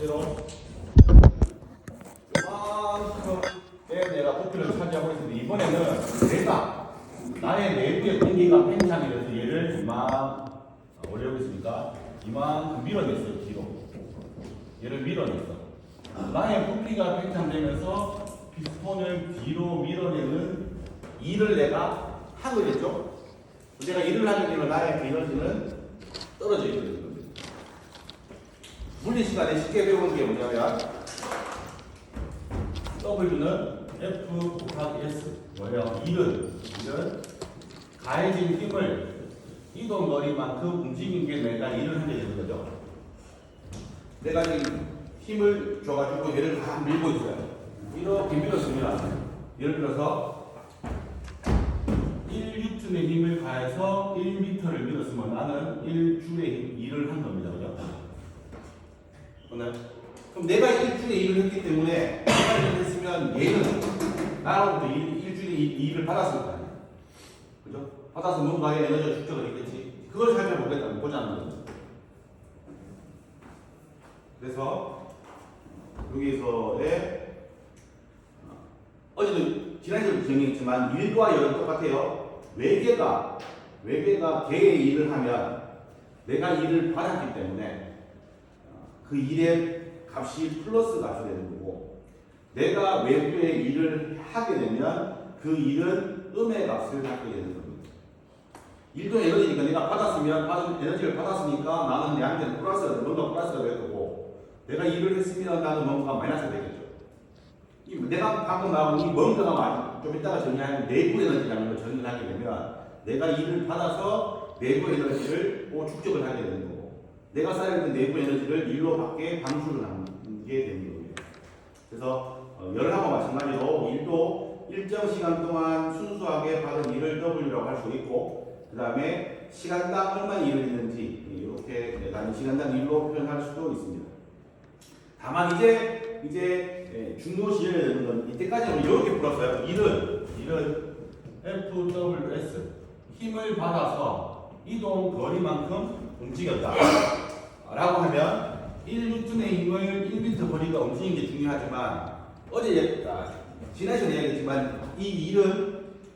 번째로 이만큼의 내가 부피를 차지하고 있는데 이번에는 내가 나의 내부의 공기가 팽창이 돼서 얘를 이만 올려보겠습니까? 이만큼 밀어냈어요. 뒤로 얘를 밀어냈어. 나의 부피가 팽창되면서 피스톤을 뒤로 밀어내는 일을 내가 하게 됐죠. 내가 일을 하게 되면 나의 에너지는 떨어져 있거든요. 물리 시간에 쉽게 배우는 게 뭐냐면 W는 F 곱하기 S 뭐예요? 일은 가해진 힘을 이동 거리만큼 움직인 게 내가 일을 하게 되는 거죠. 내가 지금 힘을 줘가지고 얘를 다 밀고 있어요. 이렇게 밀었으면 예를 들어서 1N의 힘을 가해서 1m를 밀었으면 나는 1J의 일을 한 겁니다. 그죠? 그럼 내가 1J의 일을 했기 때문에 내가 일을 했으면 얘는 나로부터 1J의 일을 받았을 거 아니야. 그죠? 받아서 뭔가의 에너지를 축적을 했겠지. 그걸 살펴보자는 거죠. 그래서 여기서의 어제도 지난주에 정리했지만 일과 열은 똑같아요. 외계가 개의 일을 하면 내가 일을 받았기 때문에 그 일의 값이 플러스 값이 되는 거고, 내가 외부의 일을 하게 되면 그 일은 음의 값을 갖게 되는 겁니다. 일도 에너지니까 내가 받은 에너지를 받았으니까 나는 내한테는 뭔가 플러스가 될 거고, 내가 일을 했으면 나는 뭔가 마이너스가 되겠죠. 내가 방금 나온 이 뭔가가 좀 이따가 정리하는 내부 에너지라는 걸 정리를 하게 되면 내가 일을 받아서 내부 에너지를 축적을 하게 되는 거고, 내가 쌓여있는 내부 에너지를 일로 밖에 방출을 하게 되는 겁니다. 그래서 열하고 마찬가지로 일도 일정 시간 동안 순수하게 받은 일을 W라고 할 수 있고, 그 다음에 시간당 얼마 일을 했는지 이렇게 내가 시간당 일로 표현할 수도 있습니다. 다만 이제 중요시해야 되는 건 이때까지는 이렇게 풀었어요. 일은 FWS 힘을 받아서 이동 거리만큼 움직였다 라고 하면 1N의 힘을 1m 거리가 움직이는 게 중요하지만 지난 시간에 이야기했지만 이 일은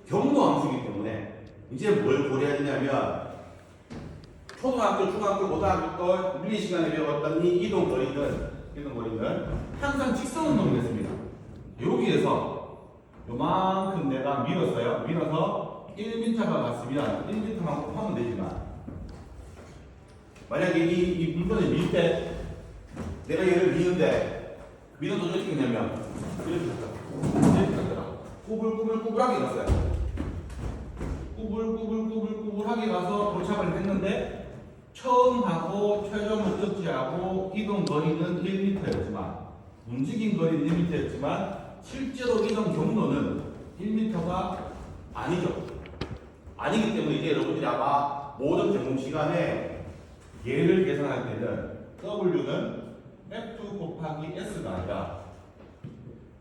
경로 함수이기 때문에 이제 뭘 고려해야 되냐면 초등학교, 중학교, 고등학교 때 물리 시간에 배웠던 이 이동 거리는 항상 직선운동을 했습니다. 여기에서 요만큼 내가 밀었어요. 밀어서 1m가 갔으면 1m만 곱하면 되지만, 만약에 이 물건을 밀 때 내가 얘를 미는데 미는 도중에 어떻게 되냐면 이렇게 갔더라고. 꾸불꾸불하게 갔어요. 꾸불꾸불하게 가서 도착을 했는데 처음하고 최종을 적지하고 이동 거리는 1m였지만 움직인 거리는 1m였지만 실제로 이동 경로는 1m가 아니죠. 아니기 때문에 이제 여러분들이 아마 모든 전공 시간에 얘를 계산할 때는 W는 F 곱하기 S가 아니라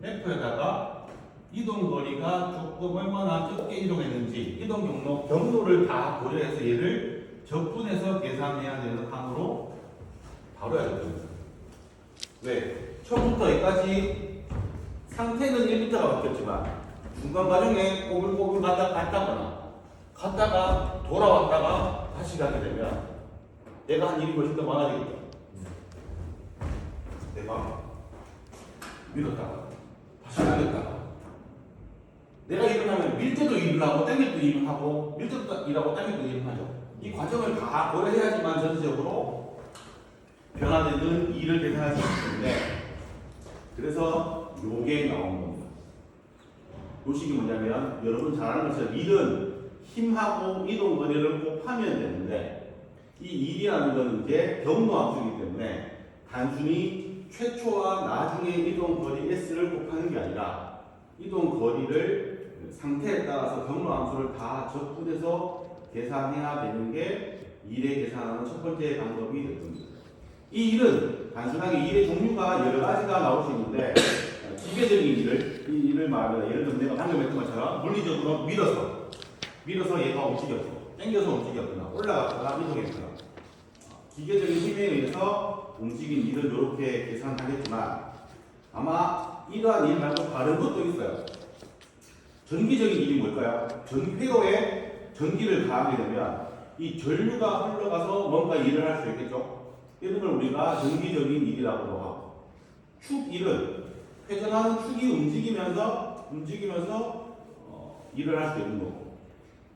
F에다가 이동 거리가 조금 얼마나 적게 이동했는지 이동 경로를 다 고려해서 얘를 적분해서 계산해야 되는 항으로 바로 해야 됩니다. 왜? 처음부터 여기까지 상태는 1m가 바뀌었지만 중간 과정에 꼬불꼬불 갔다가 돌아왔다가 다시 가게 되면 내가 한 일이 훨씬 더 많아지겠죠. 내가 밀었다가 다시 가겠다가 내가 일을 하면 밀 때도 일을 하고 당길 때도 일을 하고 밀 때도 일하고 당길 때도 일을 하죠. 이 과정을 다 고려해야지만 전체적으로 변화되는 일을 계산할 수 있기 때문에 그래서 요게 나온 겁니다. 요식이 뭐냐면 여러분 잘 아는 것처럼 일은 힘하고 이동 거리를 곱하면 되는데 이 일이라는 것은 이제 경로 함수이기 때문에 단순히 최초와 나중의 이동 거리 S를 곱하는 게 아니라 이동 거리를 상태에 따라서 경로 함수를 다 적분해서 계산해야 되는 게 일의 계산하는 첫 번째 방법이 될 겁니다. 이 일은 단순하게 일의 종류가 여러 가지가 나올 수 있는데 기계적인 이 일을 말하면 예를 들면 내가 방금 했던 것처럼 물리적으로 밀어서 얘가 움직였고 당겨서 움직였거나 올라갔다가 이동했거나 기계적인 힘에 의해서 움직인 일을 이렇게 계산하겠지만 아마 이러한 일 말고 다른 것도 있어요. 전기적인 일이 뭘까요? 회로에 전기를 가하게 되면 이 전류가 흘러가서 뭔가 일을 할 수 있겠죠. 이런 걸 우리가 전기적인 일이라고도 하고, 축 일은 회전하는 축이 움직이면서 일을 할 수 있는 거고,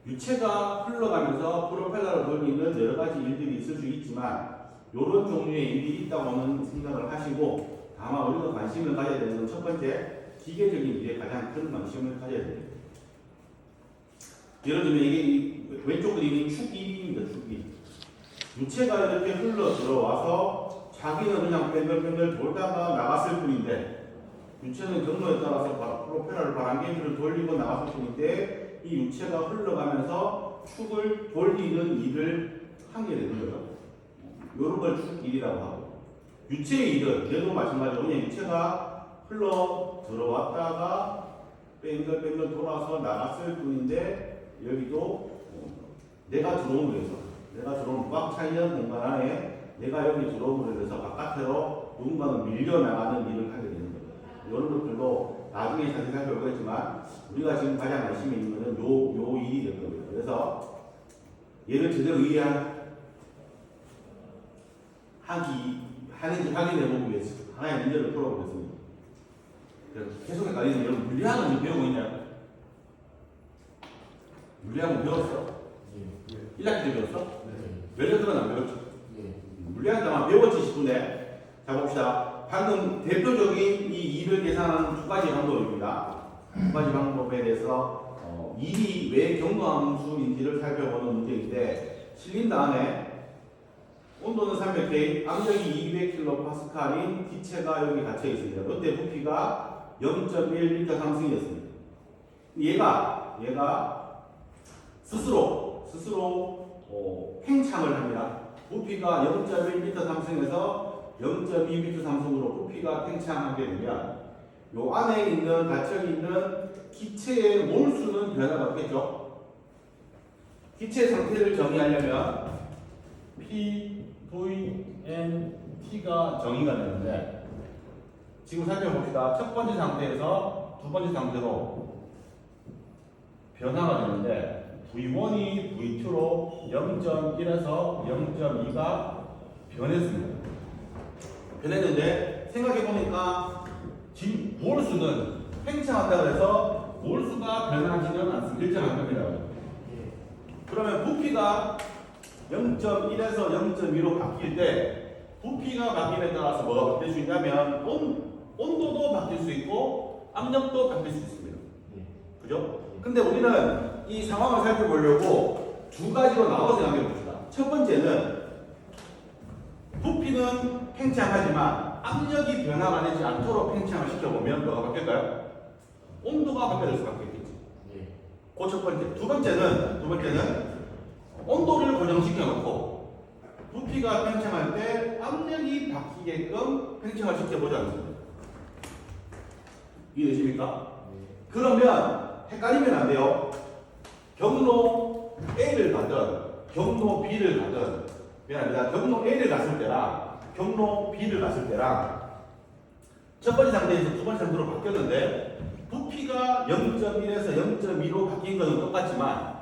유체가 흘러가면서 프로펠러를 돌리는 여러 가지 일들이 있을 수 있지만 이런 종류의 일이 있다고는 생각을 하시고, 다만 우리가 관심을 가져야 되는 건 첫 번째, 기계적인 일에 가장 큰 관심을 가져야 됩니다. 예를 들면 이게 왼쪽 그림이 축일입니다. 축일. 유체가 이렇게 흘러 들어와서 자기는 그냥 뺑글뺑글 돌다가 나갔을 뿐인데, 유체는 경로에 따라서 프로펠러를 바람개비를 돌리고 나갔을 뿐인데, 이 유체가 흘러가면서 축을 돌리는 일을 하게 되는 거죠. 이런 걸 축일이라고 하고, 유체의 일은 얘도 마찬가지로 그냥 유체가 흘러 들어왔다가 뺑글뺑글 돌아서 나갔을 뿐인데, 여기도 내가 들어옴으로 해서, 꽉 차있는 공간 안에 내가 여기 들어옴으로 해서 바깥으로 누군가는 밀려나가는 일을 하게 되는 거죠. 이런 것들도 나중에 자세히 살펴보겠지만 우리가 지금 가장 관심이 있는 것은 요 일이 될 겁니다. 그래서 얘를 제대로 하는지 확인해보기 위해서 하나의 문제를 풀어보겠습니다. 계속 헷갈리는 여러분, 물리학은 배우고 있나요? 물리학은 배웠어? 1학기 때 배웠어? 몇 년들은 안 배웠지? 물리학은 아마 배웠지 싶은데, 자 봅시다. 방금 대표적인 이 일을 계산하는 두 가지 방법입니다. 두 가지 방법에 대해서 일이 왜 경도함수인지를 살펴보는 문제인데, 실린더 안에 온도는 300K, 압력이 200kPa인 기체가 여기 갇혀 있습니다. 그때 부피가 0.1m 상승이었습니다. 얘가 스스로 팽창을 합니다. 부피가 0.1m 상승해서 0.2m 상승으로 부피가 팽창하게 되면 요 안에 있는 닫혀 있는 기체의 몰수는 변화가 없겠죠. 기체 상태를 정의하려면 P, V, N, T가 정의가 되는데, 지금 살펴봅시다. 첫 번째 상태에서 두 번째 상태로 변화가 되는데 V1이 V2로 0.1에서 0.2가 변했습니다. 변했는데 생각해보니까 몰수는 팽창한다고 해서 몰수가 변하지는 않습니다. 일정한 겁니다. 그러면 부피가 0.1에서 0.2로 바뀔 때 부피가 바뀜에 따라서 뭐가 바뀔 수 있냐면 온도도 바뀔 수 있고 압력도 바뀔 수 있습니다. 그죠? 근데 우리는 이 상황을 살펴보려고 두 가지로 나눠서 생각해 봅시다. 첫 번째는 부피는 팽창하지만 압력이 변화가 되지 않도록 팽창을 시켜보면 뭐가 바뀔까요? 온도가 바뀌어질 수밖에 없겠지. 그 첫 번째. 두 번째는 온도를 고정시켜 놓고 부피가 팽창할 때 압력이 바뀌게끔 팽창을 시켜보지 않습니다. 이해되십니까? 그러면 헷갈리면 안 돼요. 경로 A를 가든 경로 B를 가든, 미안합니다. 경로 A를 갔을 때랑 경로 B를 갔을 때랑 첫 번째 상태에서 두 번째 상태로 바뀌었는데 부피가 0.1에서 0.2로 바뀐 것은 똑같지만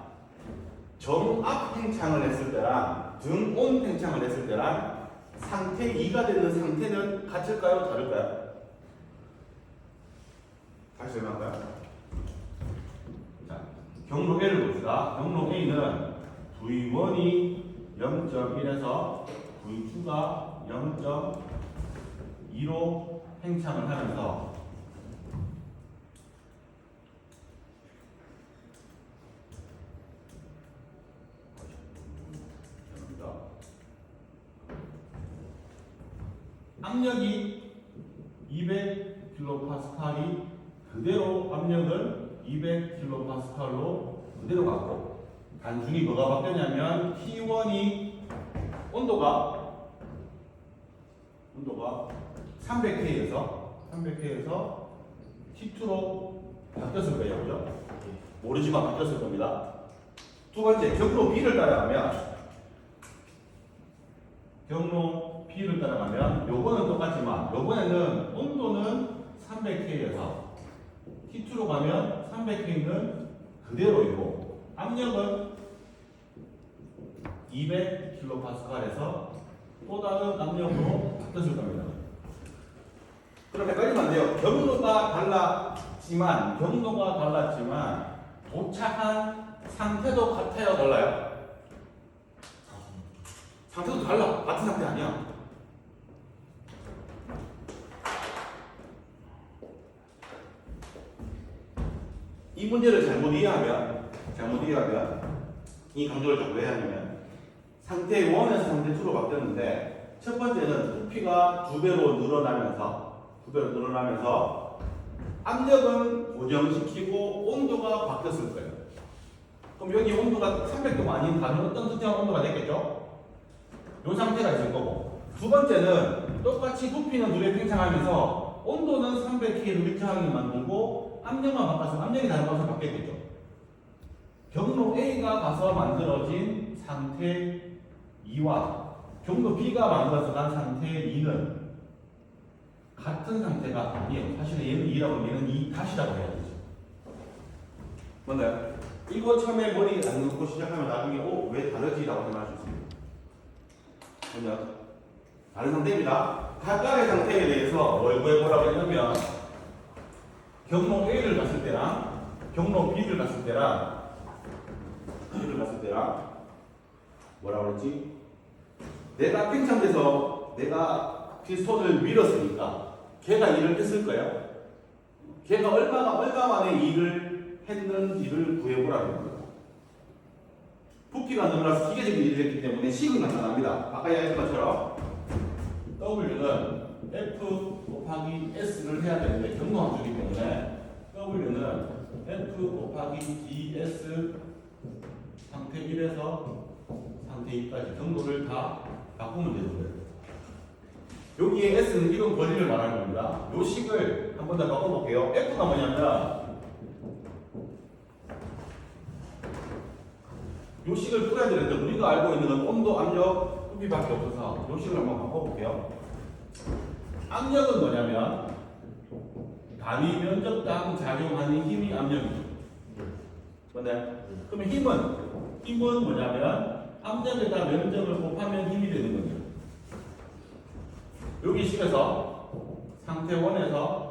정압 팽창을 했을 때랑 등온 팽창을 했을 때랑 상태 2가 되는 상태는 같을까요? 다를까요? 다시 설명할까요? 자, 경로 A를 봅시다. 경로 A는 V1이 0.1에서 V2가 0.2로 팽창을 하면서 압력이 200kPa이 그대로 압력을 200kPa로 그대로 갖고, 단순히 뭐가 바뀌었냐면 T1이 온도가 300K에서 T2로 바뀌었을 거예요. 그죠? 모르지만 바뀌었을 겁니다. 두 번째, 경로 B를 따라가면 경로 B를 따라가면 요거는 똑같지만 요번에는 온도는 300K에서 T2로 가면 300K는 그대로이고 압력은 200kPa에서 또 다른 압력으로 바뀌었을 겁니다. 그럼 헷갈리면 안 돼요. 경로가 달랐지만 도착한 상태도 같아요, 달라요? 상태도 달라. 같은 상태 아니야. 이 문제를 잘못 이해하면 이 강조를 자꾸 해야 하냐면 상태 1에서 상태 2로 바뀌었는데 첫 번째는 부피가 2배로 늘어나면서 압력은 고정시키고 온도가 바뀌었을 거예요. 그럼 여기 온도가 300도가 아닌 다른 어떤 특정한 온도가 됐겠죠? 이 상태가 있을 거고 두 번째는 똑같이 부피는 2배 팽창하면서 온도는 300K로 일정하게 만들고 압력만 바꿔서 압력이 다른 것으로 바뀌었겠죠. 경로 A가 가서 만들어진 상태 2와 경로 B가 만들어서 간 상태 2는 같은 상태가 아니에요. 사실은 얘는 2라고 하면 얘는 2 다시라고 해야 되죠. 뭔가요? 이거 처음에 머리 안 넣고 시작하면 나중에 왜 다르지? 라고 생각할 수 있습니다. 먼저 다른 상태입니다. 각각의 상태에 대해서 뭘 구해보라고 했냐면 경로 A를 갔을 때랑 경로 B를 갔을 때랑 뭐라고 그랬지? 내가 팽창돼서 내가 피스톤을 밀었으니까 걔가 일을 했을 거예요. 걔가 얼마 만에 일을 했는지를 구해보라는 겁니다. 부피가 늘어나서 기계적인 일을 했기 때문에 식은 간단합니다. 아까 이야기했던 것처럼 W는 F 곱하기 S를 해야 되는데 경로 함수이기 때문에 W는 F 곱하기 DS 상태 1에서 상태 2까지 경로를 다 바꾸면 되는 거예요. 여기에 S는 이건 거리를 말하는 겁니다. 요 식을 한 번 더 바꿔볼게요. F가 뭐냐면 요 식을 풀어야 되는데 우리가 알고 있는 건 온도, 압력, 부피밖에 없어서 요 식을 한번 바꿔볼게요. 압력은 뭐냐면 단위 면적당 작용하는 힘이 압력이죠. 맞나요? 그러면 힘은 뭐냐면 압력에다 면적을 곱하면 힘이 되는 거죠. 여기 식에서 상태 1에서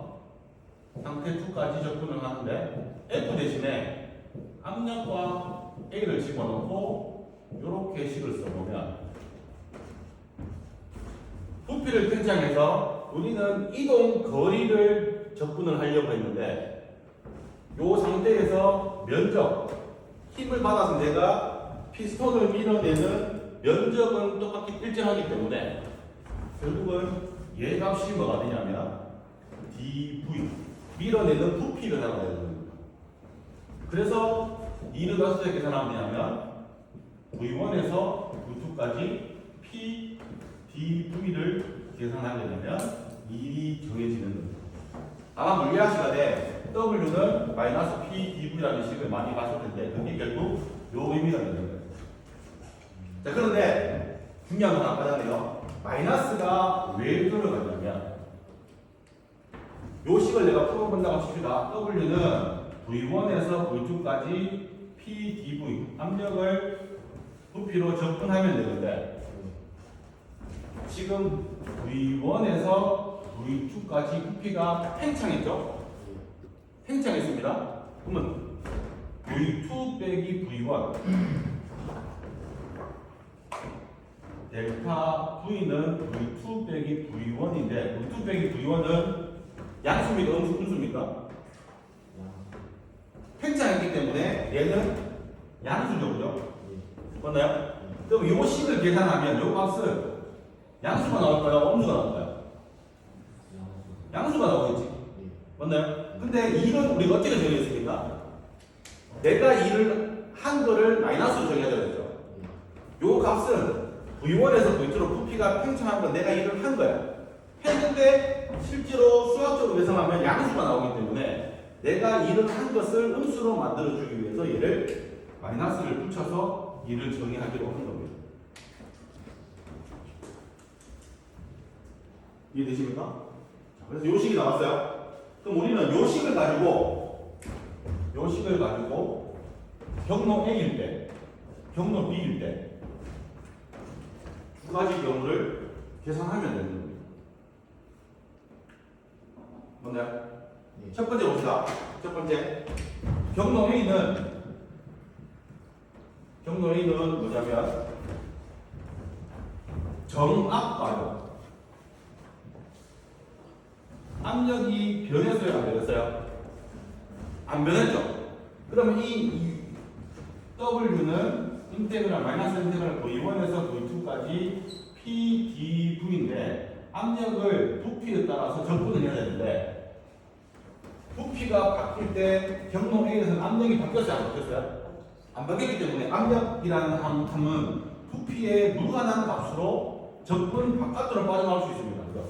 상태 2까지 접근을 하는데 F 대신에 압력과 A를 집어넣고 이렇게 식을 써보면 부피를 팽창해서 우리는 이동 거리를 접근을 하려고 했는데 이 상태에서 면적, 힘을 받아서 내가 피스톤을 밀어내는 면적은 똑같이 일정하기 때문에 결국은 얘 값이 뭐가 되냐면 dv 밀어내는 부피를 알아야 되는 겁니다. 그래서 이를 어떻게 계산하면 되냐면 v1에서 v2까지 p dv를 계산하게 되면 일이 정해지는 겁니다. 아마 물리학 시간에 w는 마이너스 p dv라는 식을 많이 봤을 텐데 그게 결국 요 의미가 되는 거예요. 자, 그런데 중요한 건 아까 전에요. 마이너스가 왜 들어가냐면 요 식을 내가 풀어본다고 칩시다. W는 V1에서 V2까지 PdV 압력을 부피로 접근하면 되는데 지금 V1에서 V2까지 부피가 팽창했죠? 팽창했습니다. 그러면 V2 빼기 V1 델타 V는 V2 빼기 V1인데 V2 빼기 V1은 양수입니까? 음수입니까? 팽창했기 때문에 얘는 양수죠, 그죠? 맞나요? 그럼 이 식을 계산하면 이 값은 양수가 나올까요? 음수가 나올까요? 양수가 나오겠지. 맞나요? 근데 일은 우리가 어떻게 정했습니까? 내가 일을 한 거를 마이너스로 정해야 되겠죠. 이 값은 V1에서 V2로 부피가 팽창한 건 내가 일을 한 거야. 했는데 실제로 수학적으로 계산하면 양수가 나오기 때문에 내가 일을 한 것을 음수로 만들어주기 위해서 얘를 마이너스를 붙여서 일을 정의하기로 한 겁니다. 이해되십니까? 자, 그래서 요 식이 나왔어요. 그럼 우리는 요 식을 가지고 경로 A일 때, 경로 B일 때 두 가지 경우를 계산하면 되는 겁니다. 뭔가요? 예. 첫 번째 봅시다. 첫 번째 경로 A는 뭐냐면 정압과요. 압력이 변했어요, 안 변했어요? 안 변했죠? 그러면 이 W는 인테그랄 마이너스 인테그랄 V1에서 V2까지 PdV인데 압력을 부피에 따라서 적분을 해야 되는데 부피가 바뀔 때 경로 A에서는 압력이 바뀌었어요, 안 바뀌었어요? 안 바뀌었기 때문에 압력이라는 함은 부피에 무관한 값으로 적분 바깥으로 빠져나올 수 있습니다. 그죠?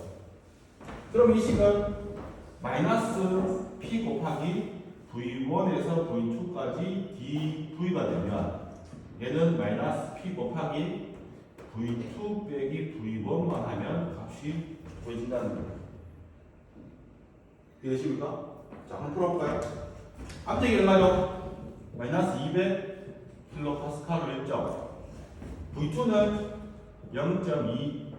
그럼 이 식은 마이너스 P 곱하기 V1에서 V2까지 dV가 되면 얘는 마이너스 P 곱하기 V2 빼기 V1만 하면 값이 보여진다는 거예요. 이해되십니까? 자, 한번 풀어볼까요? 압력이 얼마죠? 마이너스 200kPa로 했죠? V2는 0.2,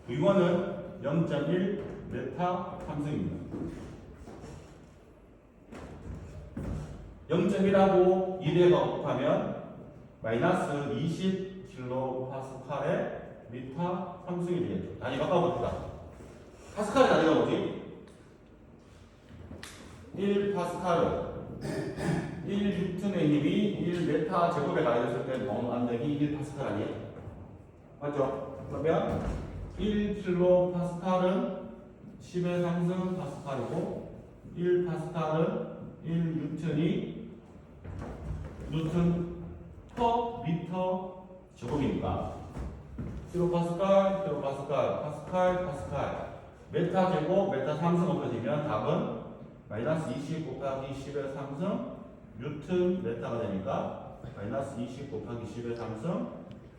V1은 0.1 메타 함수입니다. 0.1하고 2대가 곱하면 마이너스 20kPa의 미터 함수이 되겠죠. 단위 바꿔봅시다. 파스칼이 단위가 뭐지? 1파스칼은 1뉴턴의 힘이 1메타 제곱에 가해졌을 때 나오는 압력이 1파스칼 아니에요? 맞죠? 그러면 1kPa는 10의 상승 파스칼이고 1파스칼은 1뉴턴이 뉴턴 퍼 미터 제곱이니까 킬로파스칼, 파스칼 메타 제곱, 메타 상승 없어지면 답은 마이너스 20 곱하기 10의 상승 뉴턴 메타가 되니까 마이너스 20 곱하기 10의 상승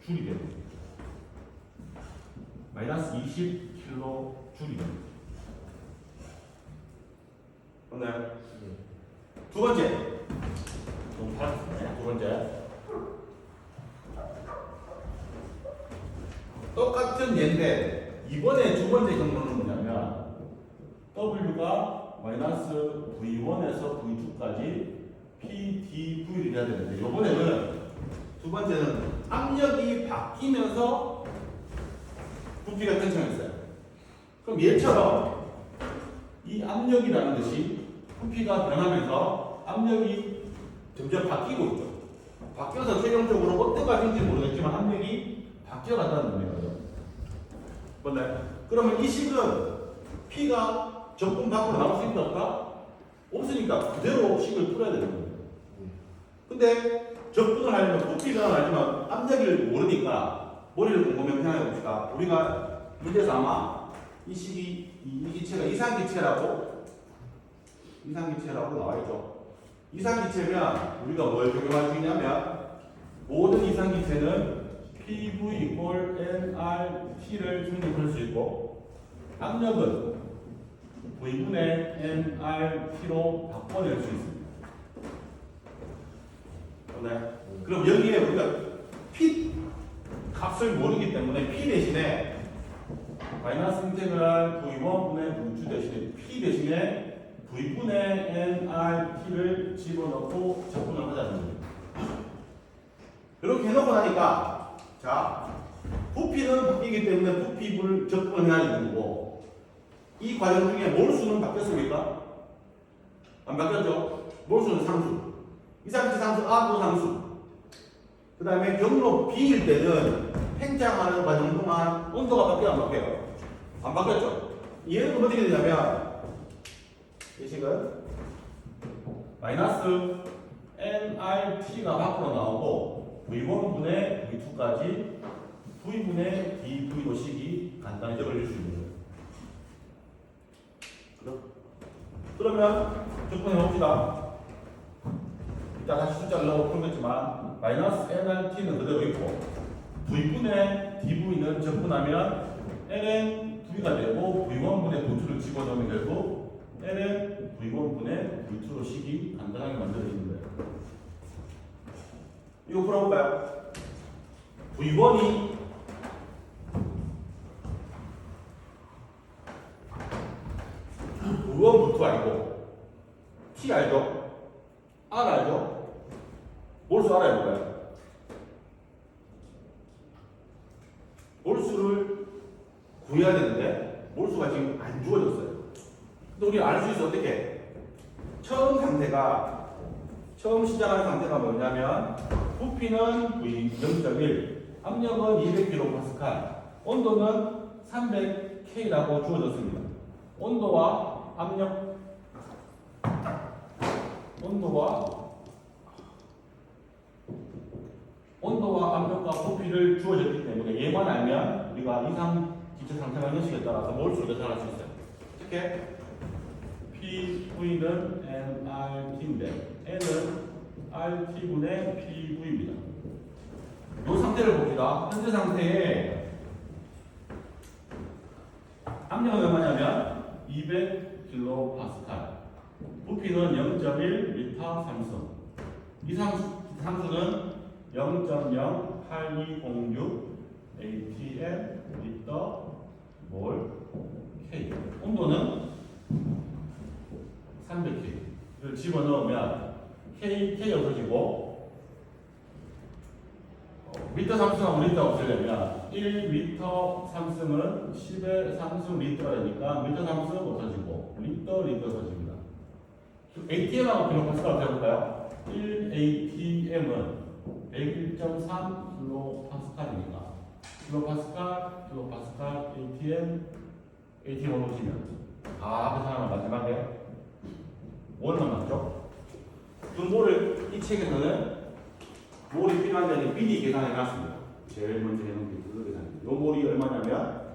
줄이 됩니다. 마이너스 20kJ 줄이 됩니다. 맞나요? 두 번째. 너무 잘하셨네. 두 번째. 똑같은 예인데 이번에 두 번째 경로는 뭐냐면 W가 마이너스 V1에서 V2까지 PdV를 해야 되는데 이번에는 두 번째는 압력이 바뀌면서 부피가 편차했어요. 그럼 얘처럼 이 압력이라는 것이 부피가 변하면서 압력이 점점 바뀌고 있죠. 바뀌어서 최종적으로 어때가 된지 모르겠지만 압력이 바뀌어간다는 의미거든요. 맞나요? 그러면 이 식은 P가 적분 밖으로 나올 수 있다 없다? 없으니까 그대로 식을 풀어야 되는 거예요. 근데 적분을 하려면 부피가 알지만 압력을 모르니까 머리를 곰곰이 생각해 봅시다. 우리가 문제에서 아마 이 식이 이 기체가 이상기체라고 나와 있죠. 이상기체면 우리가 뭘 적용할 수 있냐면 모든 이상기체는 PV 이퀄 nRT를 성립할 수 있고 압력은 V분의 nRT로 바꿔낼 수 있습니다. 네. 그럼 여기에 우리가 P 값을 모르기 때문에 P 대신에 마이너스 인테그랄 V1분의 V2 대신에 P 대신에 V분의 nRT를 집어넣고 적분을 하자는 겁니다. 이렇게 해놓고 나니까 자 부피는 바뀌기 때문에 부피를 적분을 해야 되는 거고 이 과정 중에 몰수는 바뀌었습니까? 안 바뀌었죠? 몰수는 상수 이상기체 상수 R도 상수 그 다음에 경로 B일 때는 팽창하는 과정 동안 온도가 바뀌어 안 바뀌어요? 안 바뀌었죠? 얘는 어떻게 되냐면 이 식은 마이너스 nRT가 밖으로 나오고 V1분의 V2까지 V분의 dV로 식이 간단히 적어질 수 있는 거예요. 그러면 적분해 봅시다. 이따 다시 숫자를 넣어 풀겠지만 마이너스 nRT는 그대로 있고 V분의 dV는 적분하면 nn V가 되고 V1분의 V2를 집어넣으면 결국 L은 V1분의 V2로 식이 간단하게 만들어지는 거예요. 이거 풀어볼까요? V1이 V1, V2 아니고 T 알죠? R 알죠? 몰수 알아야 볼까요? 몰수를 구해야 되는데 몰수가 지금 안 주어졌어요. 근데 우리 알 수 있어. 어떻게? 처음 시작하는 상태가 뭐냐면 부피는 V 0.1, 압력은 200kPa, 온도는 300K라고 주어졌습니다. 온도와 압력과 부피를 주어졌기 때문에 얘만 알면 우리가 이상 기체 상태와 형식에 따라서 몰수를 계산할 수 있어요. 어떻게? PV는 nRT인데 N은 RT분의 PV입니다. 이 상태를 봅시다. 현재 상태에 압력은 얼마냐면 200kPa, 부피는 0.1m 상승. 이 상수는 0.08206 atm 리터 K. 온도는 300K를 집어넣으면 K 없어지고 미터 상승하고 리터 없애려면 1미터 상승은 10의 상승 리터가 되니까 미터 상승 없어지고 리터 없어집니다. ATM하고 킬로파스칼 해볼까요? 1ATM은 101.3 킬로파스칼이니까 킬로파스칼 ATM으로 보시면 앞에 사람은 마지막에 뭘만 맞죠? 이 책에서는 몰이 필요한 데는 미리 계산해 놨습니다. 제일 먼저 해놓은 게 그거 계산입니다. 요 몰이 얼마냐면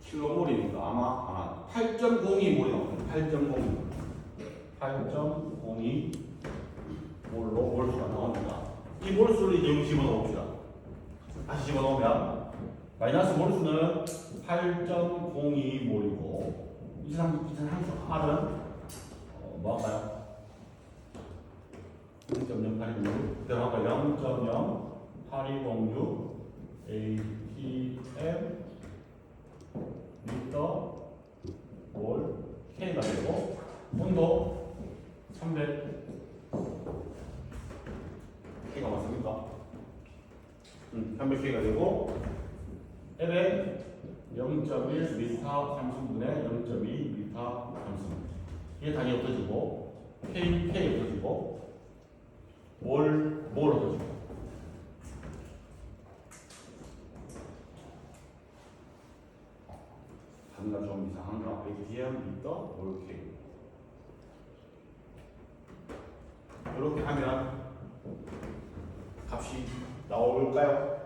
킬로몰이니까 아마 8.02몰이 나옵니다. 8.02 몰로 몰수가 나옵니다. 이 몰수를 이제 집어넣어 봅시다. 다시 집어넣으면 마이너스 몰수는 8.02몰이고 이 상수 R은 뭐할까요? 0.0826 그대로 할까요? 0.0826 ATM 리터 몰 K가 되고 온도 300 K가 맞습니까? 300K가 되고 L은 0.1m 상승분의 0.2m 상승. 이게 당연히 없어지고 K 없어지고 몰 없어지고. 단가 좀 이상한가? ATM 리터 몰 K. 이렇게 하면 값이 나올까요?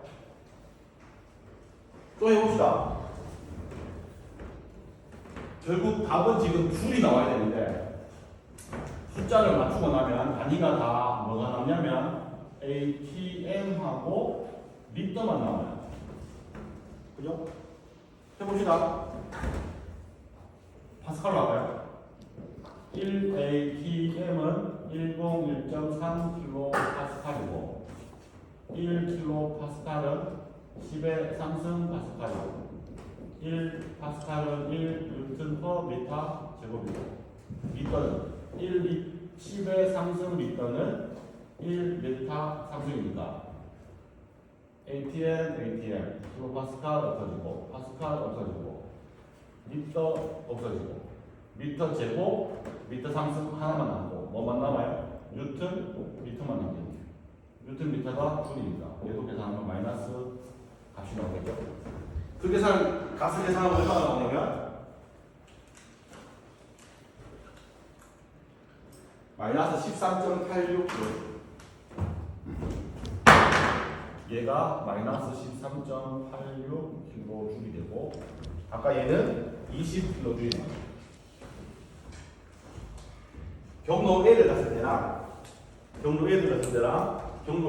또 해봅시다. 결국 답은 지금 줄이 나와야 되는데 숫자를 맞추고 나면 단위가 다 뭐가 나오냐면 ATM하고 리터만 나와요. 그죠? 해봅시다. 파스칼로 할까요? 1ATM은 101.3kPa이고 1kPa는 10의 상승 파스칼이고 1파스칼은 1Nm 제곱이고 미터는 10의 상승 미터는 1m 상승이니까 ATM 킬로파스칼 없어지고 파스칼 없어지고 미터 없어지고 미터 제곱 미터 상승 하나만 남고 뭐만 남아요? 뉴턴 미터만 남겨요. 뉴턴 미터가 줄입니다. 얘도 계산하면 마이너스 값이 나오겠죠. 그 계산, 값을 계산하면 얼마가 나오냐면 마이너스 13.86kg. 얘가 마이너스 13.86kg이 되고 아까 얘는 20kg이 나와요. 경로 A를 갔을 때랑 경로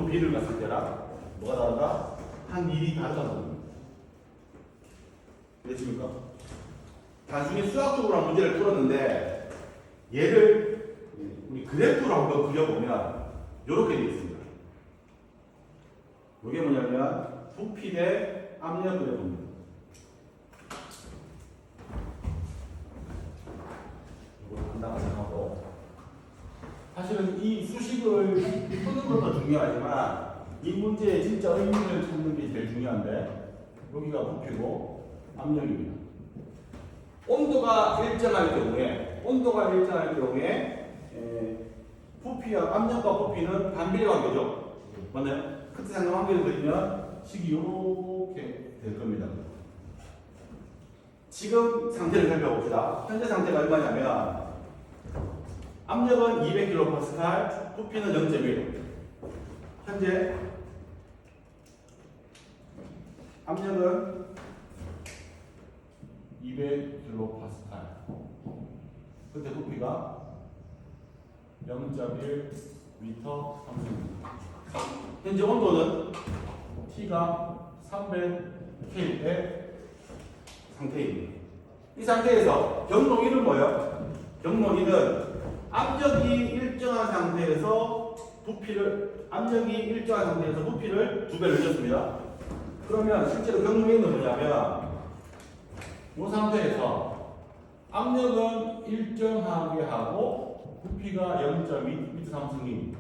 B를 갔을 때랑 뭐가 다른가? 한 일이 다르다는 겁니다. 됐습니까? 단순히 수학적으로 한 문제를 풀었는데 얘를 우리 그래프로 한번 그려보면 이렇게 되어 있습니다. 이게 뭐냐면 부피 대 압력 그래프입니다. 이걸 한다고 생각하고 사실은 이 수식을 푸는 것도 중요하지만 이 문제의 진짜 의미를 찾는 게 제일 중요한데 여기가 부피고 압력입니다. 온도가 일정할 경우에 부피와 압력과 부피는 반비례 관계죠. 맞나요? 끝에 상관 관계를 그리면 식이 이렇게 될 겁니다. 지금 상태를 살펴봅시다. 현재 상태가 얼마냐면 압력은 200kPa, 부피는 0.1. 현재 압력은 200kPa. 그때 부피가 0.1m/s. 현재 온도는 T가 300K의 상태입니다. 이 상태에서 경로 1은 뭐예요? 경로 1은 압력이 일정한 상태에서 부피를 2배를 넣었습니다. 그러면 실제로 경로 1은 뭐냐면 이 상태에서 압력은 일정하게 하고 부피가 0.2m 상승입니다.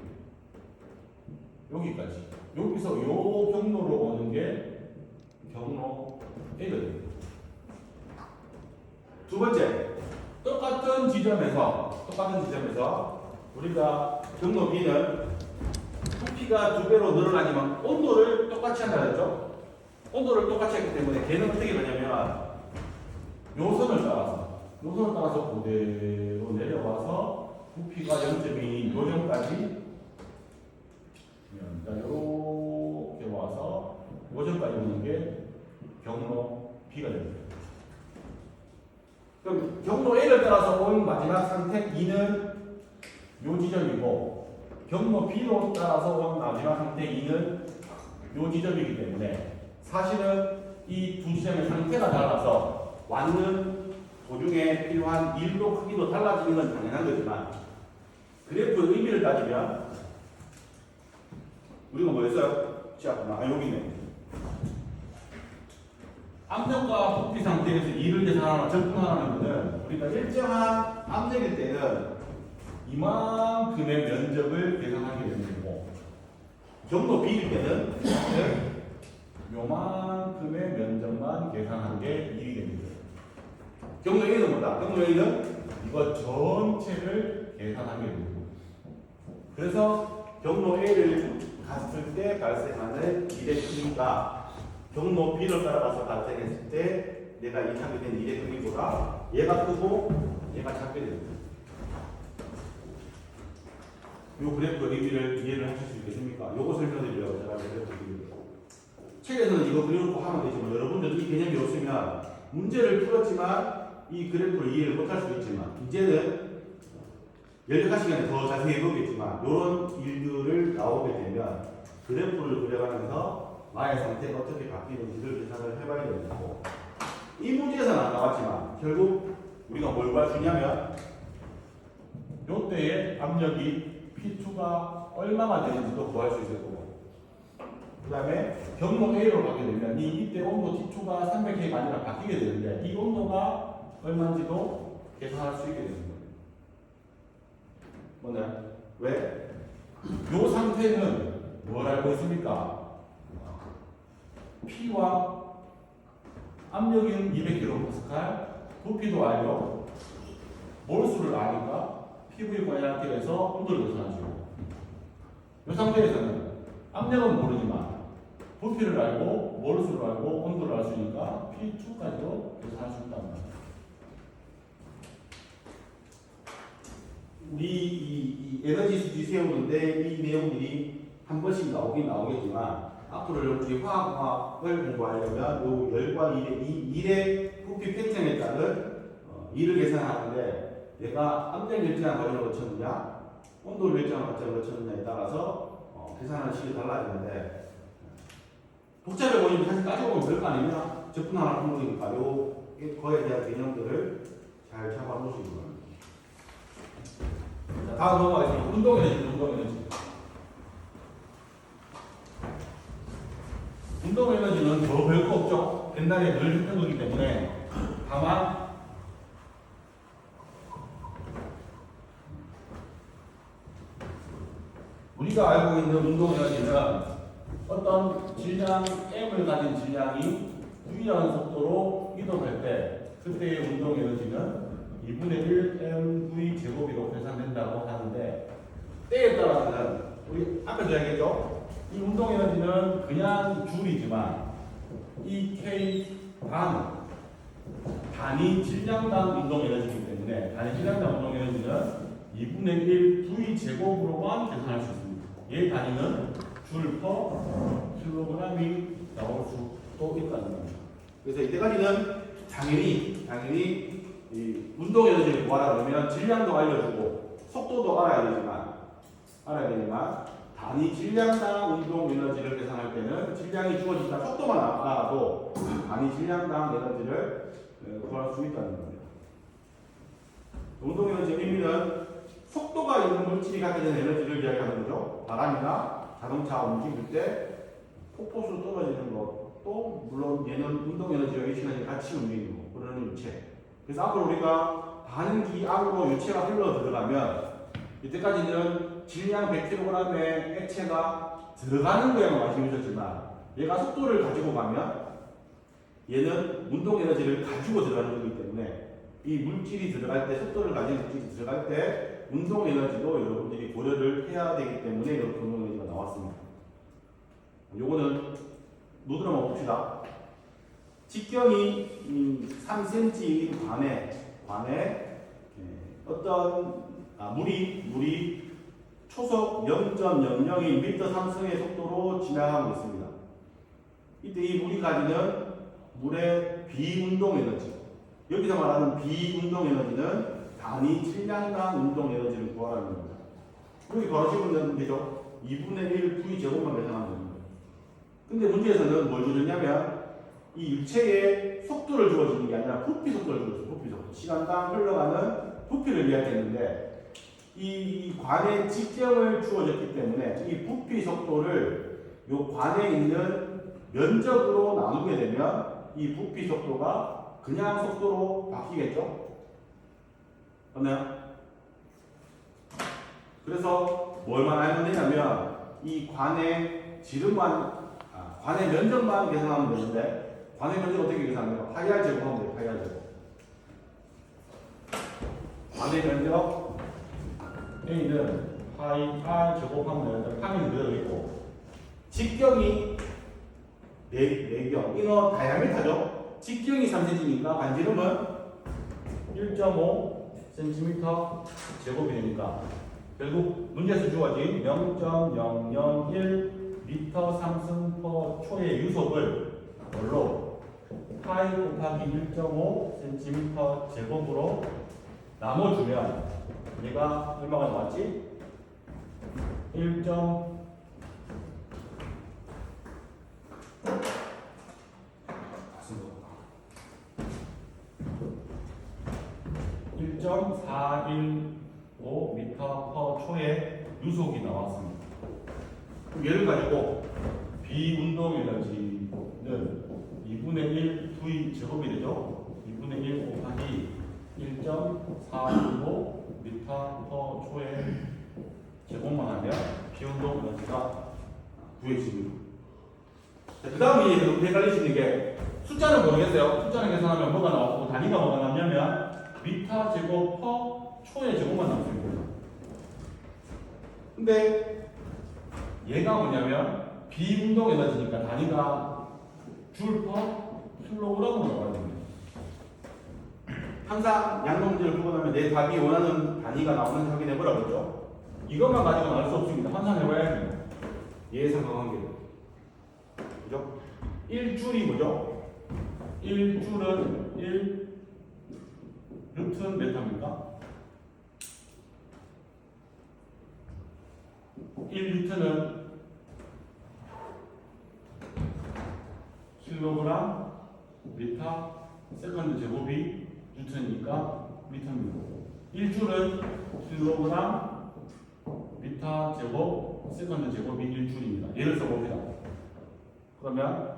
여기까지. 여기서 요 경로로 오는 게 경로 A거든요. 두 번째, 똑같은 지점에서 우리가 경로 B는 부피가 2배로 늘어나지만 온도를 똑같이 한다 그랬죠? 온도를 똑같이 했기 때문에 걔는 어떻게 되냐면 요 선을 따라서 그대로 내려와서 부피가 0.2 요점까지 이렇게 와서 요점까지 오는 게 경로 B가 됩니다. 그럼 경로 A를 따라서 온 마지막 상태 2는 요 지점이고 경로 B로 따라서 온 마지막 상태 2는 요 지점이기 때문에 사실은 이 두 지점의 상태가 달라서 왔는 도중에 필요한 일도 크기도 달라지는 건 당연한 거지만 그래프의 의미를 따지면 우리가 뭐였어요? 여기 있네. 압력과 부피 상태에서 E를 계산하거나 접근하는 것은 우리가 일정한 압력일 때는 이만큼의 면적을 계산하게 되는 거고 경로 B일 때는 요만큼의 면적만 계산한 게 일이 됩니다. 경로 A는 뭐다? 경로 A는 이거 전체를 계산하게 됩니다. 그래서 경로 A를 갔을 때 발생하는 일의 크기가 경로 B를 따라가서 발생했을 때 내가 이착이 된 일의 크기보다 얘가 크고 얘가 작게 됩니다. 이 그래프 의미를 이해를 하실 수 있겠습니까? 요거 설명드리려고 제가 그래프 그립니다. 책에서는 이거 그려놓고 하면 되지만 여러분들도 이 개념이 없으면 문제를 풀었지만 이 그래프를 이해를 못할 수 있지만 이제는 연력화 시간에 더 자세히 보겠지만 이런 일들을 나오게 되면 그래프를 그려가면서 나의 상태가 어떻게 바뀌는지를 계산을 해봐야 되는 거고 이 문제에서는 안 나왔지만 결국 우리가 뭘 구할 수 있냐면 이때의 압력이 P2가 얼마가 되는지도 구할 수 있을 거고 그 다음에 경로 A로 가게 되면 이때 온도 T2가 300K가 아니라 바뀌게 되는데 이 온도가 얼마인지도 계산할 수 있게 되는 거예요. 뭐냐? 왜? 이 상태는 뭘 알고 있습니까? P와 압력은 200kPa, 부피도 알죠? 몰수를 아니까 PV 관련학교에서 온도를 계산하죠. 이 상태에서는 압력은 모르지만 부피를 알고 몰수를 알고 온도를 알 수 있으니까 P2까지도 계산할 수 있다는 거예요. 우리 이 에너지 수지 세우는데 이 내용들이 한 번씩 나오긴 나오겠지만 앞으로 우리 화학을 공부하려면 요 열과 일의 부피 팽창에 따른 일을 계산하는데 내가 압력 일정한 과정을 거쳤느냐 온도를 일정한 과정을 거쳤느냐에 따라서 계산하는 식이 달라지는데 복잡해 보이면 사실 따지고 보면 별거 아닙니다. 적분 하나 푼 거니까 그거에 대한 개념들을 잘 잡아놓으시기 바랍니다. 자, 다음 넘어가겠습니다. 운동에너지. 운동에너지는 더 별거 없죠. 옛날에 늘 했던 거기 때문에 다만 우리가 알고 있는 운동에너지는 어떤 질량 M을 가진 질량이 V라는 속도로 이동할 때 그때의 운동에너지는 2분의 1 mv 제곱으로 계산된다고 하는데 때에 따라서는 우리 앞에서 이야기했죠. 이 운동에너지는 그냥 줄이지만 이 K 단위 질량당 운동에너지이기 때문에 단위 질량당 운동에너지는 2분의 1 V 제곱으로만 계산할 수 있습니다. 얘 단위는 줄 퍼 킬로그램이 나올 수도 있다는 겁니다. 그래서 이때까지는 당연히 이 운동 에너지를 구하라 그러면 질량도 알려주고 속도도 알아야 되지만 단위 질량당 운동 에너지를 계산할 때는 질량이 주어진다 속도만 알아도 단위 질량당 에너지를 구할 수 있다는 겁니다. 운동 에너지 의미는 속도가 있는 물질이 갖게 되는 에너지를 이야기하는 거죠. 바람이나 자동차 움직일 때 폭포수 떨어지는 것도 물론 얘는 운동 에너지와 일치하는 같이 움직이는 거 그러는 유체. 그래서 앞으로 우리가 반응기 안으로 유체가 흘러 들어가면 이때까지는 질량 100kg의 액체가 들어가는 거에만 관심이 있었지만 얘가 속도를 가지고 가면 얘는 운동 에너지를 가지고 들어가는 거기 때문에 이 물질이 들어갈 때 속도를 가진 물질이 들어갈 때 운동 에너지도 여러분들이 고려를 해야 되기 때문에 이렇게 운동 에너지가 나왔습니다. 요거는 노드로만 봅시다. 직경이 3cm인 관에 어떤 물이 초속 0.001m 상승의 속도로 지나가고 있습니다. 이때 이 물이 가지는 물의 비운동 에너지. 여기서 말하는 비운동 에너지는 단위 질량당 운동 에너지를 구하라는 겁니다. 여기 바로 집어넣으면 되죠. 2분의 1 V 제곱만 계산하면 됩니다. 근데 문제에서는 뭘 주느냐면 이 유체의 속도를 주어지는 게 아니라 부피 속도를 주어져요. 부피 속도. 시간당 흘러가는 부피를 이야기했는데 이 관의 직경을 주어졌기 때문에 이 부피 속도를 요 관에 있는 면적으로 나누게 되면 이 부피 속도가 그냥 속도로 바뀌겠죠? 맞나요? 그래서 뭘만 알면 되냐면 이 관의 관의 면적만 계산하면 되는데 관의 면적 어떻게 계산해요? 파이 r 제곱하면 돼요. 파이 r 제곱. 관의 면적 A는 파이 r 제곱하면 되는데 파는 그대로 있고 직경이 내경 이너 다이아미터죠. 직경이 3cm니까 반지름은 1.5cm 제곱이 되니까 결국 문제에서 주어진 0.001 미터 상승 퍼 초의 유속을 뭘로 파이 곱하기 1.5cm 제곱으로 나눠주면 얘가 얼마가 나왔지? 1.415m 퍼 초의 유속이 나왔습니다. 얘를 가지고 비운동 에너지는 2분의 1 V 제곱이 되죠. 2분의 1 곱하기 1.415m 퍼 초의 제곱만 하면 비운동 에너지가 구해집니다. 그 다음에 이제 헷갈릴 수 있는 게 숫자는 모르겠어요. 숫자는 계산하면 뭐가 나왔고 단위가 뭐가 남냐면 미터 제곱 퍼 초의 제곱만 남습니다. 근데 얘가 뭐냐면 비운동 에너지니까 단위가 줄 퍼 킬로그램으로 나와야 됩니다. 항상 양동지를 구분하면 내 답이 원하는 단위가 나오는지 확인해보라고 했죠. 이것만 가지고는 알 수 없습니다. 환산해봐야 돼요. 예상관계로. 그죠? 1줄이 뭐죠? 1줄은 1루트는 몇 합니까? 1루트는 킬로그램 미터 세컨드 제곱이 뉴턴이니까 미터입니다. 1줄은 킬로그램 미터 제곱 세컨드 제곱이 1줄입니다. 예를 써봅니다. 그러면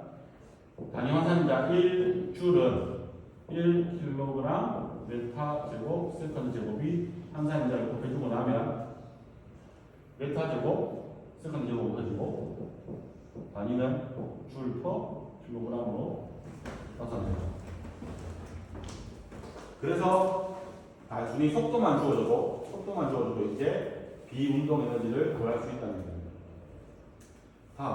단위 환산자 1줄은 1kg 메타 제곱 세컨드 제곱이 환산자를 곱해주고 나면 메타 제곱 세컨드 제곱 해주고 단위는 줄 퍼 킬로그램으로 환산되죠. 그래서 단순히 속도만 주어줘도 이제 비운동 에너지를 구할 수 있다는 겁니다.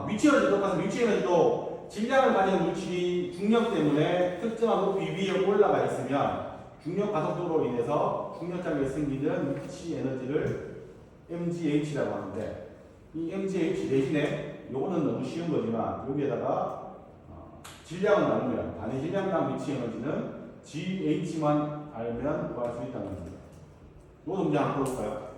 위치 에너지 똑같은 위치 에너지도 질량을 가진 물질이 중력 때문에 특정한 높이 위에 올라가 있으면 중력 가속도로 인해서 중력장에 생기는 위치 에너지를 mgh라고 하는데, 이 mgh 대신에 요거는 너무 쉬운 거지만 여기에다가 질량을 나누면 단위 질량당 위치 에너지는 GH만 알면 구할 수 있다는 겁니다. 이거 문제 한번 풀어볼까요?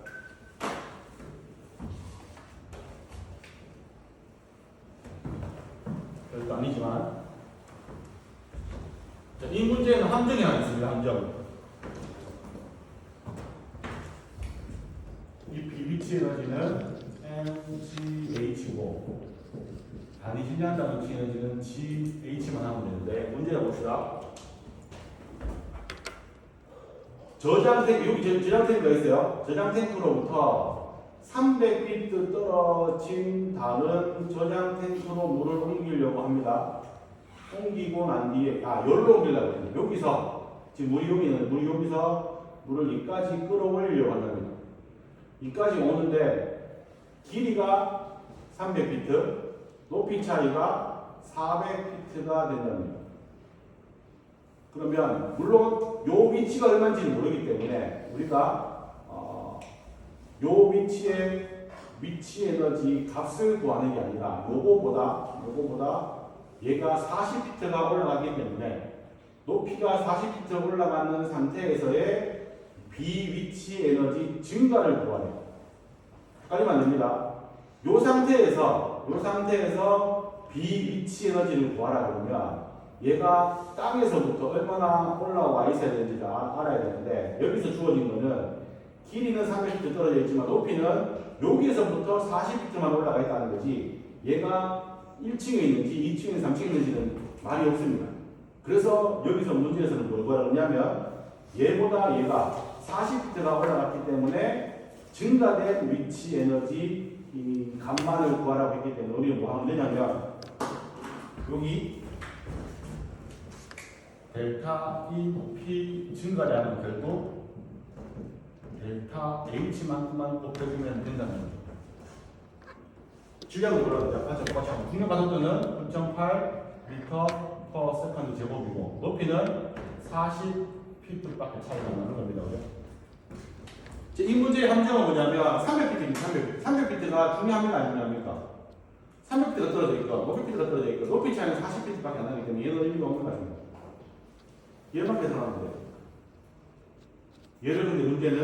별거 아니지만 자, 이 문제에는 함정이 하나 있습니다. 함정. 이 비위치 에너지는 mgh고 단위 질량당 위치 에너지는 GH만 하면 되는데, 문제 봅시다. 저장 탱크, 여기 저장 탱크가 있어요. 저장 탱크로부터 300피트 떨어진 다른 저장 탱크로 물을 옮기려고 합니다. 옮기고 난 뒤에, 여기로 옮기려고 해요. 여기서, 지금 물이 여기 있는데, 물이 여기서 물을 이까지 끌어올리려고 한답니다. 이까지 오는데, 길이가 300피트, 높이 차이가 400피트가 된답니다. 그러면 물론 요 위치가 얼마인지는 모르기 때문에 우리가 요 위치의 위치 에너지 값을 구하는 게 아니라 요거보다 얘가 40피트가 올라가기 때문에 높이가 40피트 올라가는 상태에서의 비위치 에너지 증가를 구하래요. 헷갈리면 안 됩니다. 요 상태에서 비위치 에너지를 구하라 그러면 얘가 땅에서부터 얼마나 올라와 있어야 되는지를 알아야 되는데, 여기서 주어진 거는 길이는 300피트 떨어져 있지만 높이는 여기에서부터 40피트만 올라가 있다는 거지, 얘가 1층에 있는지 2층에 3층에 있는지는 말이 없습니다. 그래서 여기서 문제에서는 뭘 하냐면 얘보다 얘가 40피트가 올라갔기 때문에 증가된 위치 에너지 이 값만을 구하라고 했기 때문에 우리는 뭐 하면 되냐면 여기 델타 EP 증가량은 결국 델타 H만큼만 곱해주면 된다는 거죠. 질량은 뭐라고 하죠? 똑같이 하고 중력 가속도는 9.8m/s 제곱이고 높이는 40피트밖에 차이가 안 나는 겁니다. 그죠? 이 문제의 함정은 뭐냐면 300피트입니다. 300피트가 중요합니까 아니냐입니까? 300피트가 떨어져 있고 500피트가 떨어져 있고 높이 차이는 40피트밖에 안 나기 때문에 얘는 의미가 없는 거 아닙니까? 얘만 계산하면 돼요. 얘를 근데 문제는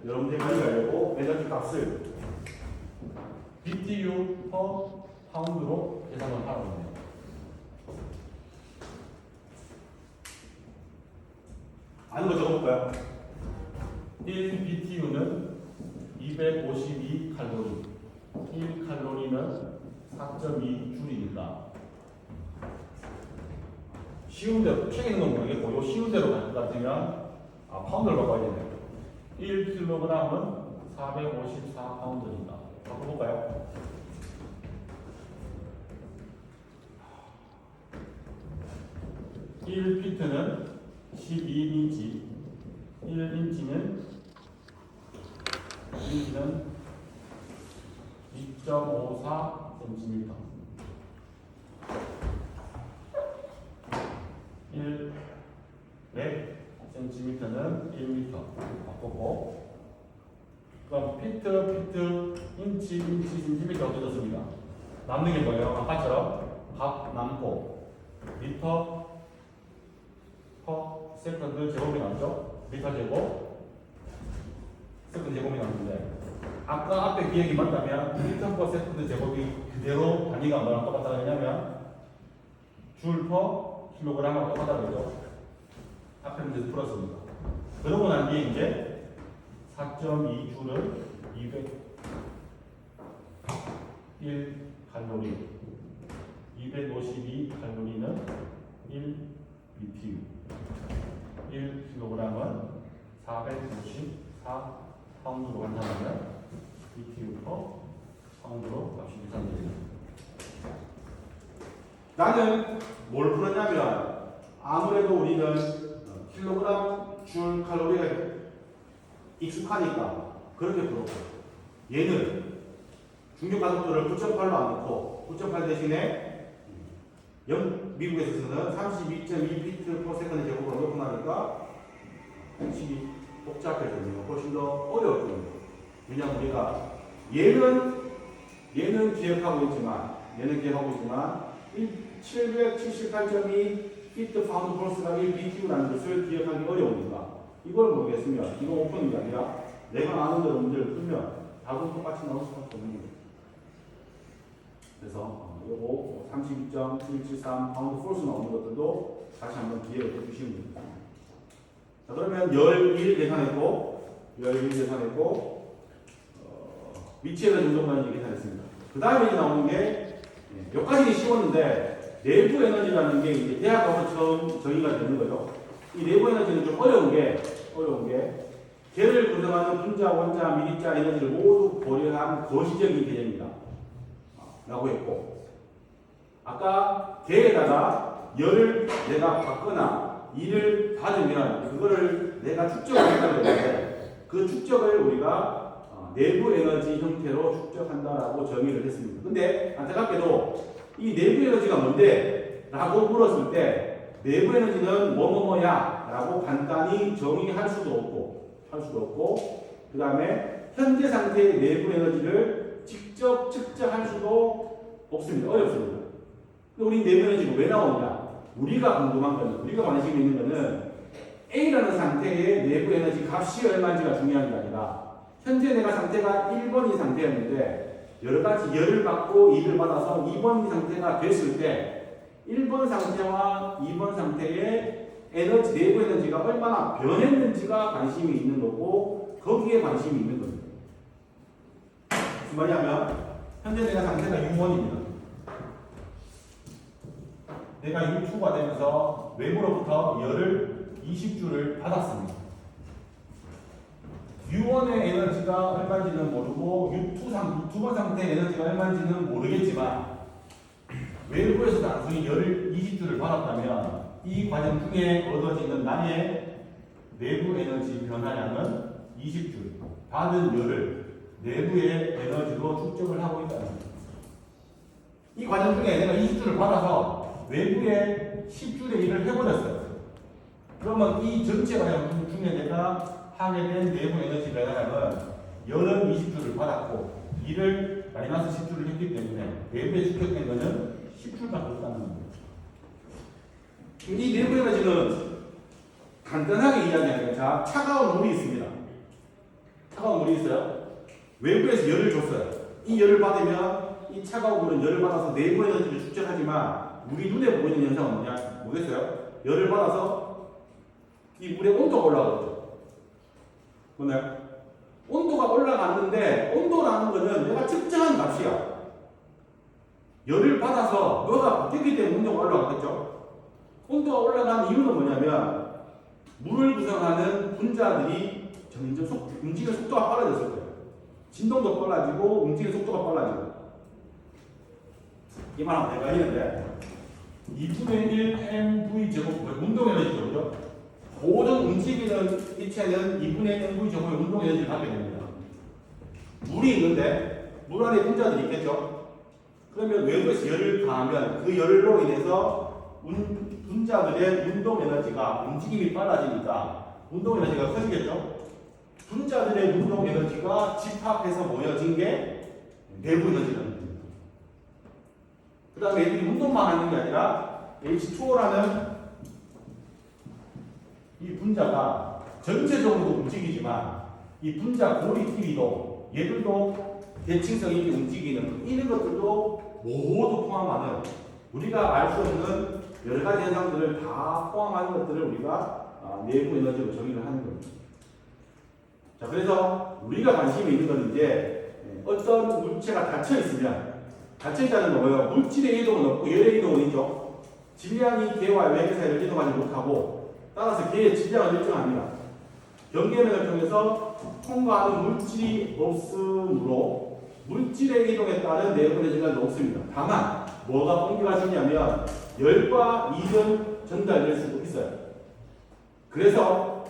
여러분들이 가져가려고 에너지 값을 BTU per 파운드로 계산을 하라고 합니다. 아는 거 적어볼까요? 1 BTU는 252 칼로리, 1 칼로리는 4.2 줄이니까 쉬운 대로, 책에 있는 건 모르겠고, 요 쉬운 대로 갈 것 같으면, 파운드를 바꿔야겠네요. 1kg은 454파운드니까. 바꿔볼까요? 일 피트는 12인치, 1인치는 2.54cm. 100cm는 1m 바꾸고, 그럼 피트, 인치, 센티미터 어떻습니까? 남는 게 뭐예요? 아까처럼 값 남고 미터 퍼 세컨드 제곱이 남죠? 미터 제곱 세컨드 제곱이 남는데, 아까 앞에 기억이 맞다면 미터 퍼 세컨드 제곱이 그대로 단위가 뭐랑 똑같다고 했냐면 줄 퍼 킬로그램하고 똑같다 그죠? 앞에 문제에서 풀었습니다. 그러고 난 뒤에 이제 4.2줄을 201 칼로리, 252 칼로리는 1 BTU, 1 킬로그램은 494 파운드로 환산하면 BTU 퍼 파운드로 값이 계산됩니다. 나는 뭘 풀었냐면 아무래도 우리는 킬로그램 줄 칼로리가 익숙하니까 그렇게 풀었고 얘는 중력 가속도를 9.8로 안 넣고 9.8 대신에 미국에서는 32.2피트 퍼 세컨드 제곱으로 넣고 나니까 확실히 복잡해졌네요. 훨씬 더 어려웠거든요. 왜냐하면 우리가 얘는 기억하고 있지만 778.2 피트 파운드 폴스가 1 BTU라는 것을 기억하기 어려우니까 이걸 모르겠으면 이거 오픈이 아니라 내가 아는 대로 문제를 풀면 답은 똑같이 나올 수밖에 없는 거예요. 그래서 요거 32.773 파운드 폴스 나오는 것들도 다시 한번 기억을 해주시면 됩니다. 자, 그러면 11 계산했고 위치에는 정도까지 계산했습니다. 그 다음에 나오는 게 여기까지는 쉬웠는데 내부 에너지라는 게 이제 대학 가서 처음 정의가 되는 거죠. 이 내부 에너지는 좀 어려운 게 계를 구성하는 분자, 원자, 미리자 에너지를 모두 고려한 거시적인 개념이다 라고 했고, 아까 계에다가 열을 내가 받거나 일을 받으면 그거를 내가 축적을 한다고 했는데 그 축적을 우리가 내부 에너지 형태로 축적한다라고 정의를 했습니다. 근데 안타깝게도 이 내부 에너지가 뭔데? 라고 물었을 때 내부 에너지는 뭐뭐뭐야 라고 간단히 정의할 수도 없고 그 다음에 현재 상태의 내부 에너지를 직접 측정할 수도 없습니다. 어렵습니다. 근데 우리 내부 에너지가 왜 나오냐? 우리가 궁금한 거는, 우리가 관심 있는 거는 A라는 상태의 내부 에너지 값이 얼마인지가 중요한 게 아니라 현재 내가 상태가 1번인 상태였는데 여러 가지 열을 받고 일을 받아서 2번인 상태가 됐을 때 1번 상태와 2번 상태의 에너지, 내부 에너지가 얼마나 변했는지가 관심이 있는 거고 거기에 관심이 있는 겁니다. 무슨 말이냐면 현재 내가 상태가 6번입니다. 내가 U2가 되면서 외부로부터 열을 20줄을 받았습니다. U1의 에너지가 얼마인지는 모르고 U2번 상태의 에너지가 얼마인지는 모르겠지만 외부에서 단순히 열을 20줄을 받았다면 이 과정 중에 얻어지는 나의 내부 에너지 변화량은 20줄 받은 열을 내부의 에너지로 축적을 하고 있다는 겁니다. 이 과정 중에 내가 20줄을 받아서 외부에 10줄의 일을 해버렸어요. 그러면 이 전체 과정 중에 내가 하게 된 내부 에너지 변화량은 열은 20줄을 받았고 일을 마이너스 10줄을 했기 때문에 내부에 축적된 것은 10줄밖에 없다는 겁니다. 이 내부 에너지는 간단하게 이야기하면 자, 차가운 물이 있습니다. 차가운 물이 있어요. 외부에서 열을 줬어요. 이 열을 받으면 이 차가운 물은 열을 받아서 내부 에너지를 축적하지만 우리 눈에 보이는 현상은 뭐냐? 뭐겠어요? 열을 받아서 이 물의 온도가 올라가죠. 뭐냐? 온도가 올라갔는데 온도라는 것은 내가 측정한 값이야. 열을 받아서 뭐가 바뀌었기 때문에 온도가 올라갔겠죠. 온도가 올라간 이유는 뭐냐면 물을 구성하는 분자들이 점점 움직이는 속도가 빨라졌을 거예요. 진동도 빨라지고 움직이는 속도가 빨라지고. 이 말하면 내가 있는데 2분의 1 mv 제곱 운동 에너지죠, 그죠? 모든 움직이는 일체는 2분의 1 mv 제곱의 운동 에너지를 갖게 됩니다. 물이 있는데 물 안에 분자들이 있겠죠? 그러면 외부에서 열을 가하면 그 열로 인해서 분자들의 운동 에너지가 움직임이 빨라지니까 운동 에너지가 커지겠죠? 분자들의 운동 에너지가 집합해서 모여진 게 내부 에너지라는 겁니다. 그 다음에 애들이 운동만 하는 게 아니라 H2O라는 이 분자가 전체적으로 움직이지만 이 분자 고리끼리도 얘들도 대칭성 있게 움직이는 이런 것들도 모두 포함하는 우리가 알 수 없는 여러 가지 현상들을 다 포함하는 것들을 우리가 내부 에너지로 정의를 하는 겁니다. 자, 그래서 우리가 관심이 있는 건 이제 어떤 물체가 닫혀 있으면, 닫혀 있다는 건 뭐예요? 물질의 이동은 없고 열의 이동은 있죠. 질량이 개와 외계 사이를 이동하지 못하고, 따라서 개의 질량은 일정합니다. 경계면을 통해서 통과하는 물질이 없으므로 물질의 이동에 따른 내부 에너지가 높습니다. 다만 뭐가 공개가 되냐면 열과 일은 전달될 수도 있어요. 그래서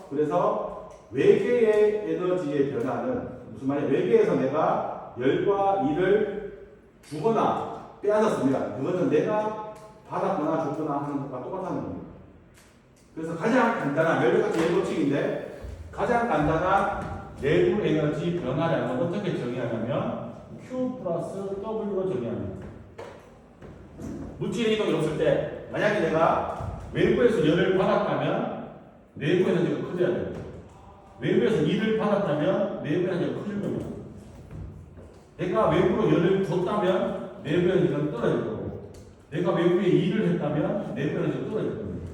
외계의 에너지의 변화는 무슨 말이에요? 외계에서 내가 열과 일을 주거나 빼앗았습니다. 그거는 내가 받았거나 줬거나 하는 것과 똑같다는 겁니다. 그래서 가장 간단한 열역학적 예법칙인데, 가장 간단한 내부 에너지 변화량은 어떻게 정의하냐면 Q 플러스 W로 정의합니다. 물질의 이동이 없을 때 만약에 내가 외부에서 열을 받았다면 내부 에너지가 커져야 됩니다. 외부에서 일을 받았다면 내부 에너지가 커질 겁니다. 내가 외부로 열을 줬다면 내부 에너지는 떨어질 거고, 내가 외부에 일을 했다면 내부 에너지가 떨어질 겁니다.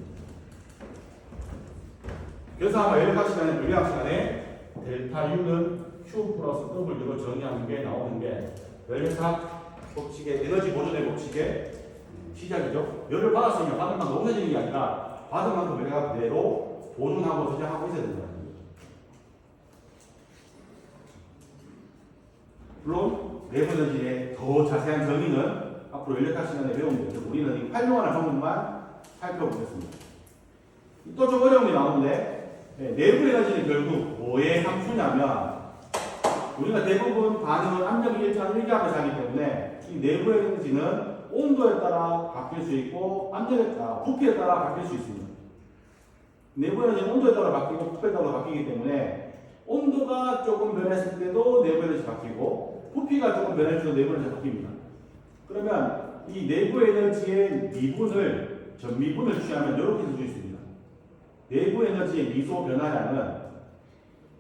그래서 아마 열역학 시간에, 물리학 시간에 델타 U는 Q 플러스 W로 정의하는 게 나오는 게 열역학 법칙의 에너지 보존의 법칙의 시작이죠. 열을 받았으면 받은 만큼 없어지는 게 아니라 받은 만큼 내가 그대로 보존하고 저장하고 있어야 된다는 거예요. 물론 내부 에너지의 더 자세한 정의는 앞으로 열역학 시간에 배우면 되죠. 우리는 이 활용하는 방법만 살펴보겠습니다. 또 좀 어려운 게 나오는데, 내부 에너지는 결국 뭐의 함수냐면, 우리가 대부분 반응은 압력이 일정한 일기압에서 하기 때문에 이 내부 에너지는 온도에 따라 바뀔 수 있고 압력에 따라, 부피에 따라 바뀔 수 있습니다. 내부 에너지는 온도에 따라 바뀌고 부피에 따라 바뀌기 때문에 온도가 조금 변했을 때도 내부 에너지 바뀌고 부피가 조금 변했을 때도 내부 에너지가 바뀝니다. 그러면 이 내부 에너지의 미분을, 전미분을 취하면 이렇게 쓸 수 있습니다. 내부 에너지의 미소 변화량은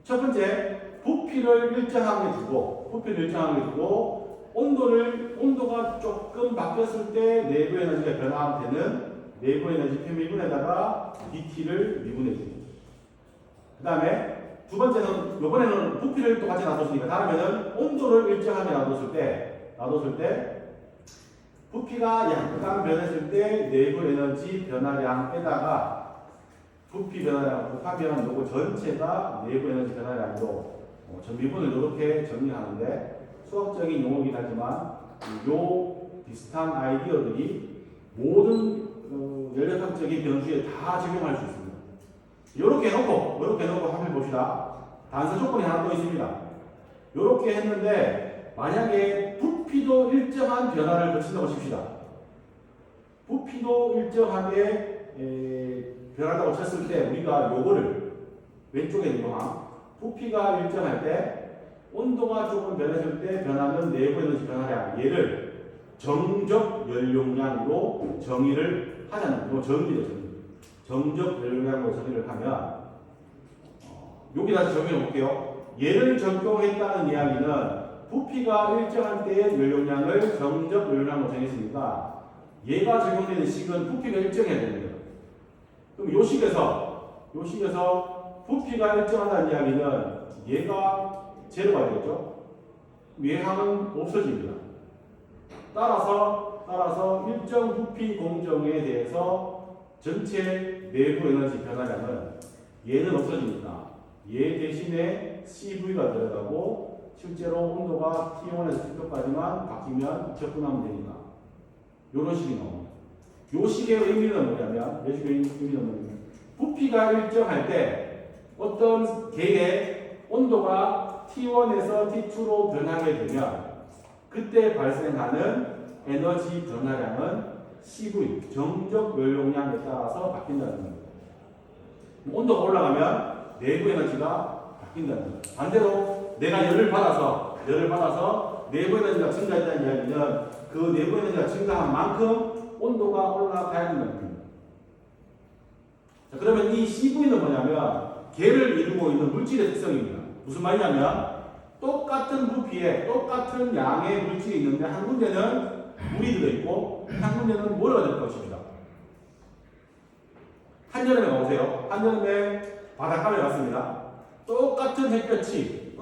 첫 번째 부피를 일정하게 두고 온도가 조금 바뀌었을 때 내부 에너지가 변화되는 내부 에너지 편미분에다가 dT를 미분해 줍니다. 그 다음에 두 번째는, 이번에는 부피를 똑같이 놔뒀으니까 다음에는 온도를 일정하게 놔뒀을 때 부피가 약간 변했을 때 내부 에너지 변화량에다가 부피 변화량 곱하면 요거 전체가 내부 에너지 변화량으로 전미분을 이렇게 정리하는데, 수학적인 용어이긴 하지만 요 비슷한 아이디어들이 모든 열역학적인 변수에 다 적용할 수 있습니다. 이렇게 해놓고 한번 봅시다. 단서 조건이 하나 또 있습니다. 이렇게 했는데 만약에 부피도 일정한 변화를 거친다고 칩시다. 부피도 일정하게 변한다고 쳤을 때 우리가 요거를 왼쪽에 있는 거, 부피가 일정할 때 온도가 조금 변했을 때 변하는 내부 에너지 변화량, 얘를 정적 연용량으로 정의를 하자는 거. 정의죠. 정적 연용량으로 정의를 하면 여기 다시 적용해 볼게요. 얘를 적용했다는 이야기는 부피가 일정할 때의 연용량을 정적 연용량으로 정했으니까 얘가 적용되는 식은 부피가 일정해야 됩니다. 그럼 요 식에서 부피가 일정하다는 이야기는 얘가 제로가 되겠죠? 얘항은 없어집니다. 따라서 일정 부피 공정에 대해서 전체 내부 에너지 변화량은 얘는 없어지니까 얘 대신에 CV가 들어가고 실제로 온도가 T1에서 T2까지만 바뀌면 접근하면 되니까 요런 식이 나옵니다. 요 식의 의미는 뭐냐면, 부피가 일정할 때 어떤 개의 온도가 T1에서 T2로 변하게 되면 그때 발생하는 에너지 변화량은 CV, 정적 연용량에 따라서 바뀐다는 겁니다. 온도가 올라가면 내부 에너지가 바뀐다는 겁니다. 반대로 내가 열을 받아서 내부 에너지가 증가했다는 이야기는 그 내부 에너지가 증가한 만큼 온도가 올라가야 된다는 겁니다. 자, 그러면 이 CV는 뭐냐면 개를 이루고 있는 물질의 특성입니다. 무슨 말이냐면 똑같은 부피에 똑같은 양의 물질이 있는데 한 군데는 물이 들어있고 한 군데는 뭐가 될 것입니다. 한여름에 가보세요. 한여름에 바닷가에 갔습니다. 똑같은 햇볕이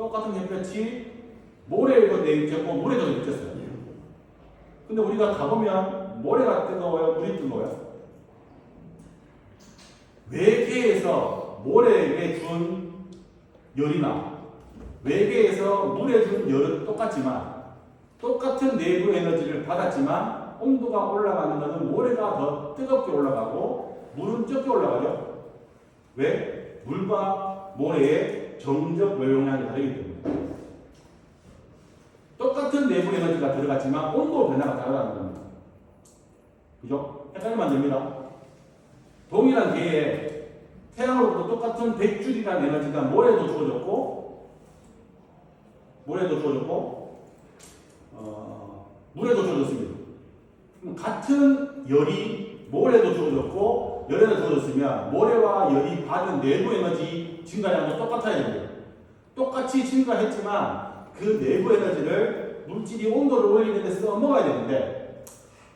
모래에도 내리쳤고 물에도 내리쳤어요. 근데 우리가 가보면 모래가 뜨거워요? 물이 뜨거워요? 외계에서 모래에게 준 열이나 외계에서 물에 준 열은 똑같지만 똑같은 내부 에너지를 받았지만 온도가 올라가는 것은 모래가 더 뜨겁게 올라가고 물은 적게 올라가죠. 왜? 물과 모래의 정적 외용량이 다르기 때문에. 똑같은 내부 에너지가 들어갔지만 온도 변화가 다르다는 겁니다. 그죠? 헷갈리면 안 됩니다. 동일한 개에 태양으로부터 똑같은 100줄이라는 에너지가 모래도 주어졌고 물에도 주어졌습니다. 같은 열이 모래도 주어졌고 열에도 주어졌으면 모래와 열이 받은 내부 에너지 증가량도 똑같아야 됩니다. 똑같이 증가했지만 그 내부 에너지를 물질이 온도를 올리는 데 써먹어야 되는데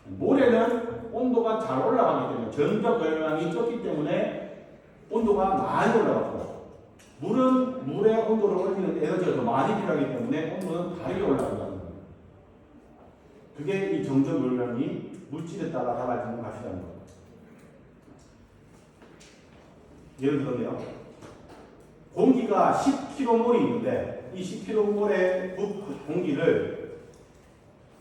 모래는 온도가 잘 올라가기 때문에 전적 열량이 적기 때문에 온도가 많이 올라갔고 물은 물의 온도를 올리는 에너지가 더 많이 필요하기 때문에 온도는 다르게 올라간다는 겁니다. 그게 이 정적 열량이 물질에 따라 달라지는 값이라는 겁니다. 예를 들었네요. 공기가 10km몰이 있는데 이 10km몰의 공기를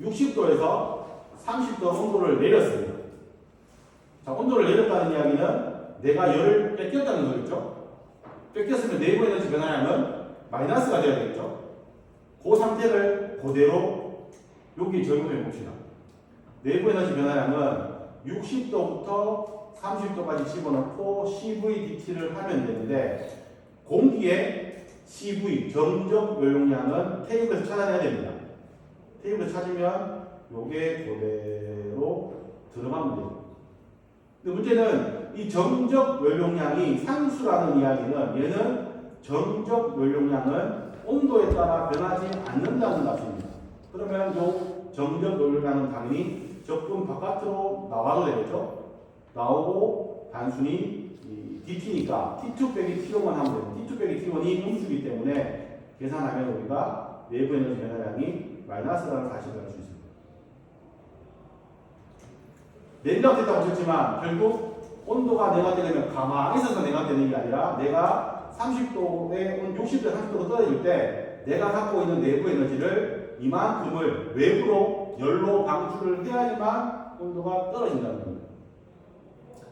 60도에서 30도 온도를 내렸습니다. 자, 온도를 내렸다는 이야기는 내가 열을 뺏겼다는 거겠죠? 뺏겼으면 내부 에너지 변화량은 마이너스가 되어야 되겠죠? 그 상태를 그대로 여기 적용해 봅시다. 내부 에너지 변화량은 60도부터 30도까지 집어넣고 CVDT를 하면 되는데 공기의 CV, 정적 요용량은 테이블에서 찾아내야 됩니다. 테이블에서 찾으면 요게 그대로 들어가면 돼요. 근데 문제는 이 정적 요용량이 상수라는 이야기는 얘는 정적 요용량은 온도에 따라 변하지 않는다는 것입니다. 그러면 요 정적 요용량은 당연히 적분 바깥으로 나와도 되겠죠? 나오고 단순히 DT니까 T2 빼기 T1만 하면 됩니다. T2 빼기 T1이 음수이기 때문에 계산하면 우리가 내부 에너지 변화량이 마이너스라는 사실을 알 수 있습니다. 냉각 됐다고 하셨지만 결국 온도가 냉각 되려면 가만히 있어서 냉각 되는 게 아니라 내가 30도에 60도 30도로 떨어질 때 내가 갖고 있는 내부 에너지를 이만큼을 외부로 열로 방출을 해야지만 온도가 떨어진다는 겁니다.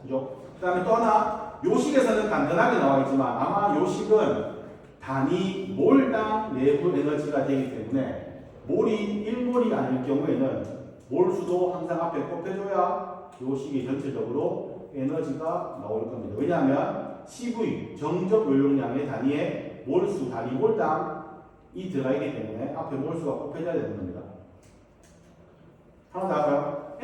그죠? 그 다음에 또 하나 요식에서는 간단하게 나와 있지만 아마 요식은 단위 몰당 내부 에너지가 되기 때문에 몰이 1몰이 아닐 경우에는 몰수도 항상 앞에 곱해줘야 요식이 전체적으로 에너지가 나올 겁니다. 왜냐하면 CV, 정적 요용량의 단위에 몰수, 단위 몰당이 들어가 있기 때문에 앞에 몰수가 곱해져야 되는 겁니다. 하나 더 할까요?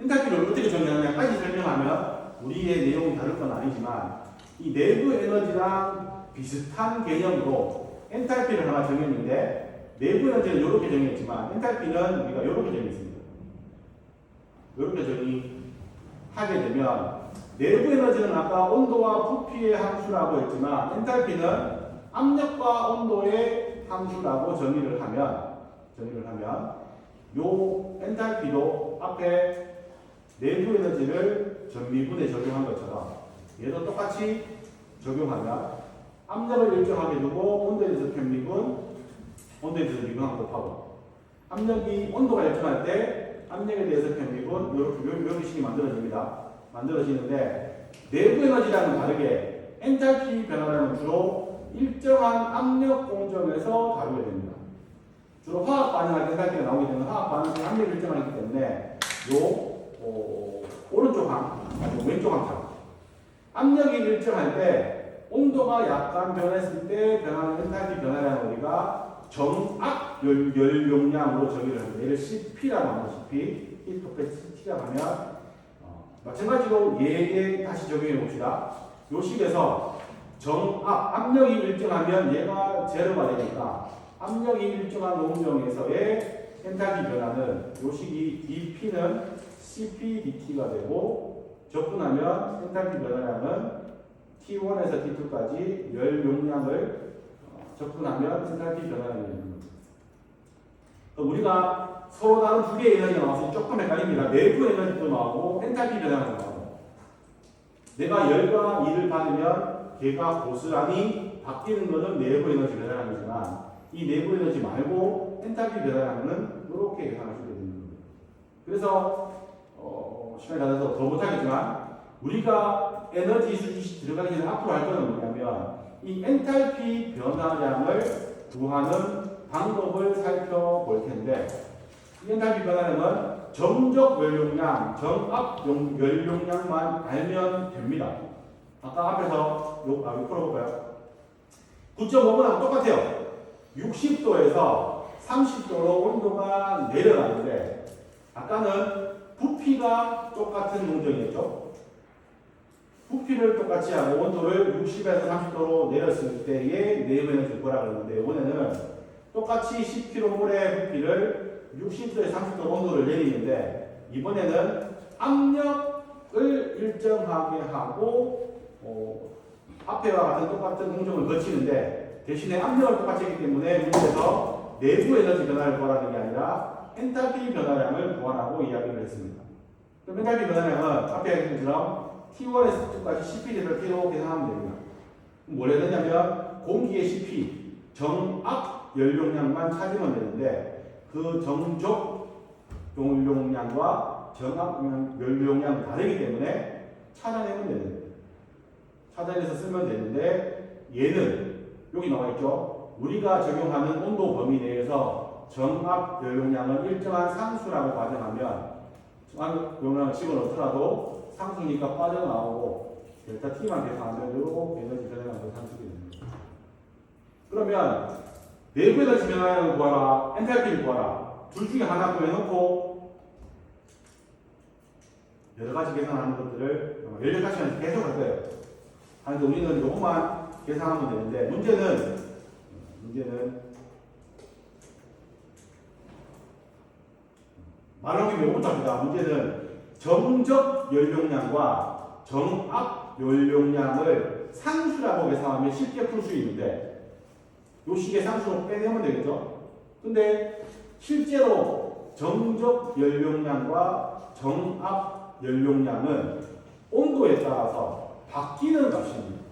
엔탈피를 어떻게 정의하느냐까지 설명하면 우리의 내용이 다를 건 아니지만 이 내부 에너지랑 비슷한 개념으로 엔탈피를 하나 정했는데 내부 에너지는 이렇게 정의했지만 엔탈피는 우리가 이렇게 정의했습니다. 이렇게 정의하게 되면 내부 에너지는 아까 온도와 부피의 함수라고 했지만 엔탈피는 압력과 온도의 함수라고 정의를 하면 요 엔탈피도 앞에 내부 에너지를 전미분에 적용한 것처럼 얘도 똑같이 적용하면 압력을 일정하게 두고 온도에 대해서 편미분, 온도에 대해서 미분하고 곱하고 압력이 온도가 일정할 때 압력에 대해서 편미분 이런 식이 만들어지는데 내부 에너지랑은 다르게 엔탈피 변화량은 주로 일정한 압력 공정에서 다루게 됩니다. 주로 화학 반응할 때 엔탈피가 나오기 때문에 화학 반응이 압력이 일정하기 때문에 오른쪽 아니고 왼쪽 항상 압력이 일정할 때 온도가 약간 변했을 때 변하는 엔탈피 변화량을 우리가 정압 열용량으로 정의를 합니다. 얘를 CP라고 합니다. CP, Heat Capacity라고 하면 마찬가지로 얘에 다시 적용해 봅시다. 요 식에서 정압, 압력이 일정하면 얘가 제로가 되니까 압력이 일정한 공정에서의 엔탈피 변화는 요 식이 dP는 CPdT가 되고 접근하면 엔탈피 변화량은 T1에서 T2까지 열 용량을 접근하면 엔탈피 변화량이 되는 겁니다. 우리가 서로 다른 두 개의 에너지가 나와서 조금 헷갈립니다. 내부 에너지도 나오고 엔탈피 변화량도 나오고, 내가 열과 일을 받으면 걔가 고스란히 바뀌는 것은 내부 에너지 변화량이지만 이 내부 에너지 말고 엔탈피 변화량은 이렇게 계산할 수 있게 되는 겁니다. 그래서 시간이 다 돼서 더 못하겠지만 우리가 에너지 수식 들어가기 전에 앞으로 할 거는 뭐냐면 이 엔탈피 변화량을 구하는 방법을 살펴볼 텐데, 이 엔탈피 변화량은 정적 열용량, 정압 열용량만 알면 됩니다. 아까 앞에서 이거 풀어볼까요? 9.5분하고 똑같아요. 60도에서 30도로 온도가 내려가는데, 아까는 부피가 똑같은 농정이었죠. 부피를 똑같이 하고 온도를 60에서 30도로 내렸을 때의 내부 에너지를 보라 그러는데, 이번에는 똑같이 10kg의 부피를 60도에서 30도 온도를 내리는데, 이번에는 압력을 일정하게 하고 앞에와 같은 똑같은 공정을 거치는데, 대신에 압력을 똑같이 했기 때문에 문제에서 내부 에너지 변화를 구하라는 게 아니라 엔탈피 변화량을 구하라고 이야기를 했습니다. 그럼 엔탈피 변화량은 앞에 얘기한 것처럼 T1에서 T2까지 CP를 T로 계산하면 됩니다. 뭘 해야 되냐면 공기의 CP, 정압 열용량만 찾으면 되는데, 그 정적 열용량과 정압 열용량이 다르기 때문에 찾아내면 되는데, 찾아내서 쓰면 되는데, 얘는 여기 나와 있죠. 우리가 적용하는 온도 범위 내에서 정압 열용량을 일정한 상수라고 가정하면, 정압 열용량을 집어넣더라도 상수니까 빠져나오고 델타 T만 계산하면 이렇게 에너지 변화량을 산수게 됩니다. 그러면 내부 에너지 변화량을 구하라, 엔탈피를 구하라, 둘 중에 하나 구해놓고 여러 가지 계산하는 것들을 16가지는 계속 할 거예요. 하는데 우리는 이것만 계산하면 되는데, 문제는 말하기 매우 못합니다. 문제는 정적 열용량과 정압 열용량을 상수라고 계산하면 쉽게 풀 수 있는데, 요 식의 상수로 빼내면 되겠죠. 근데 실제로 정적 열용량과 정압 열용량은 온도에 따라서 바뀌는 값입니다.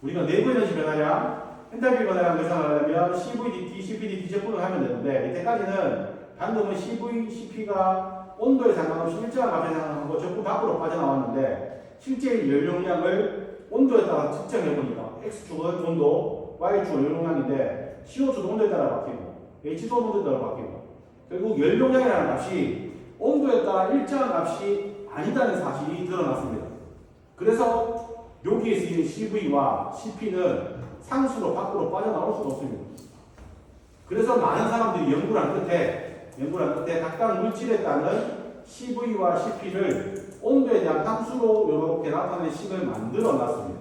우리가 내부 에너지 변화량, 엔탈피 변화량 계산하려면 CVDT, CPDT 적분을 하면 되는데, 이때까지는 방금은 CV, CP가 온도에 상관없이 일정한 값에 상관하고 적분 밖으로 빠져나왔는데, 실제 열용량을 온도에 따라 측정해보니까 X축은 온도, Y축은 열용량인데 CO2도 온도에 따라 바뀌고 H2도 온도에 따라 바뀌고, 결국 열용량이라는 값이 온도에 따라 일정한 값이 아니다는 사실이 드러났습니다. 그래서 여기에 쓰이는 CV와 CP는 상수로 밖으로 빠져나올 수가 없습니다. 그래서 많은 사람들이 연구를 한 끝에 각각 물질에 따른 CV와 CP를 온도에 대한 함수로 이렇게 나타내는 식을 만들어 놨습니다.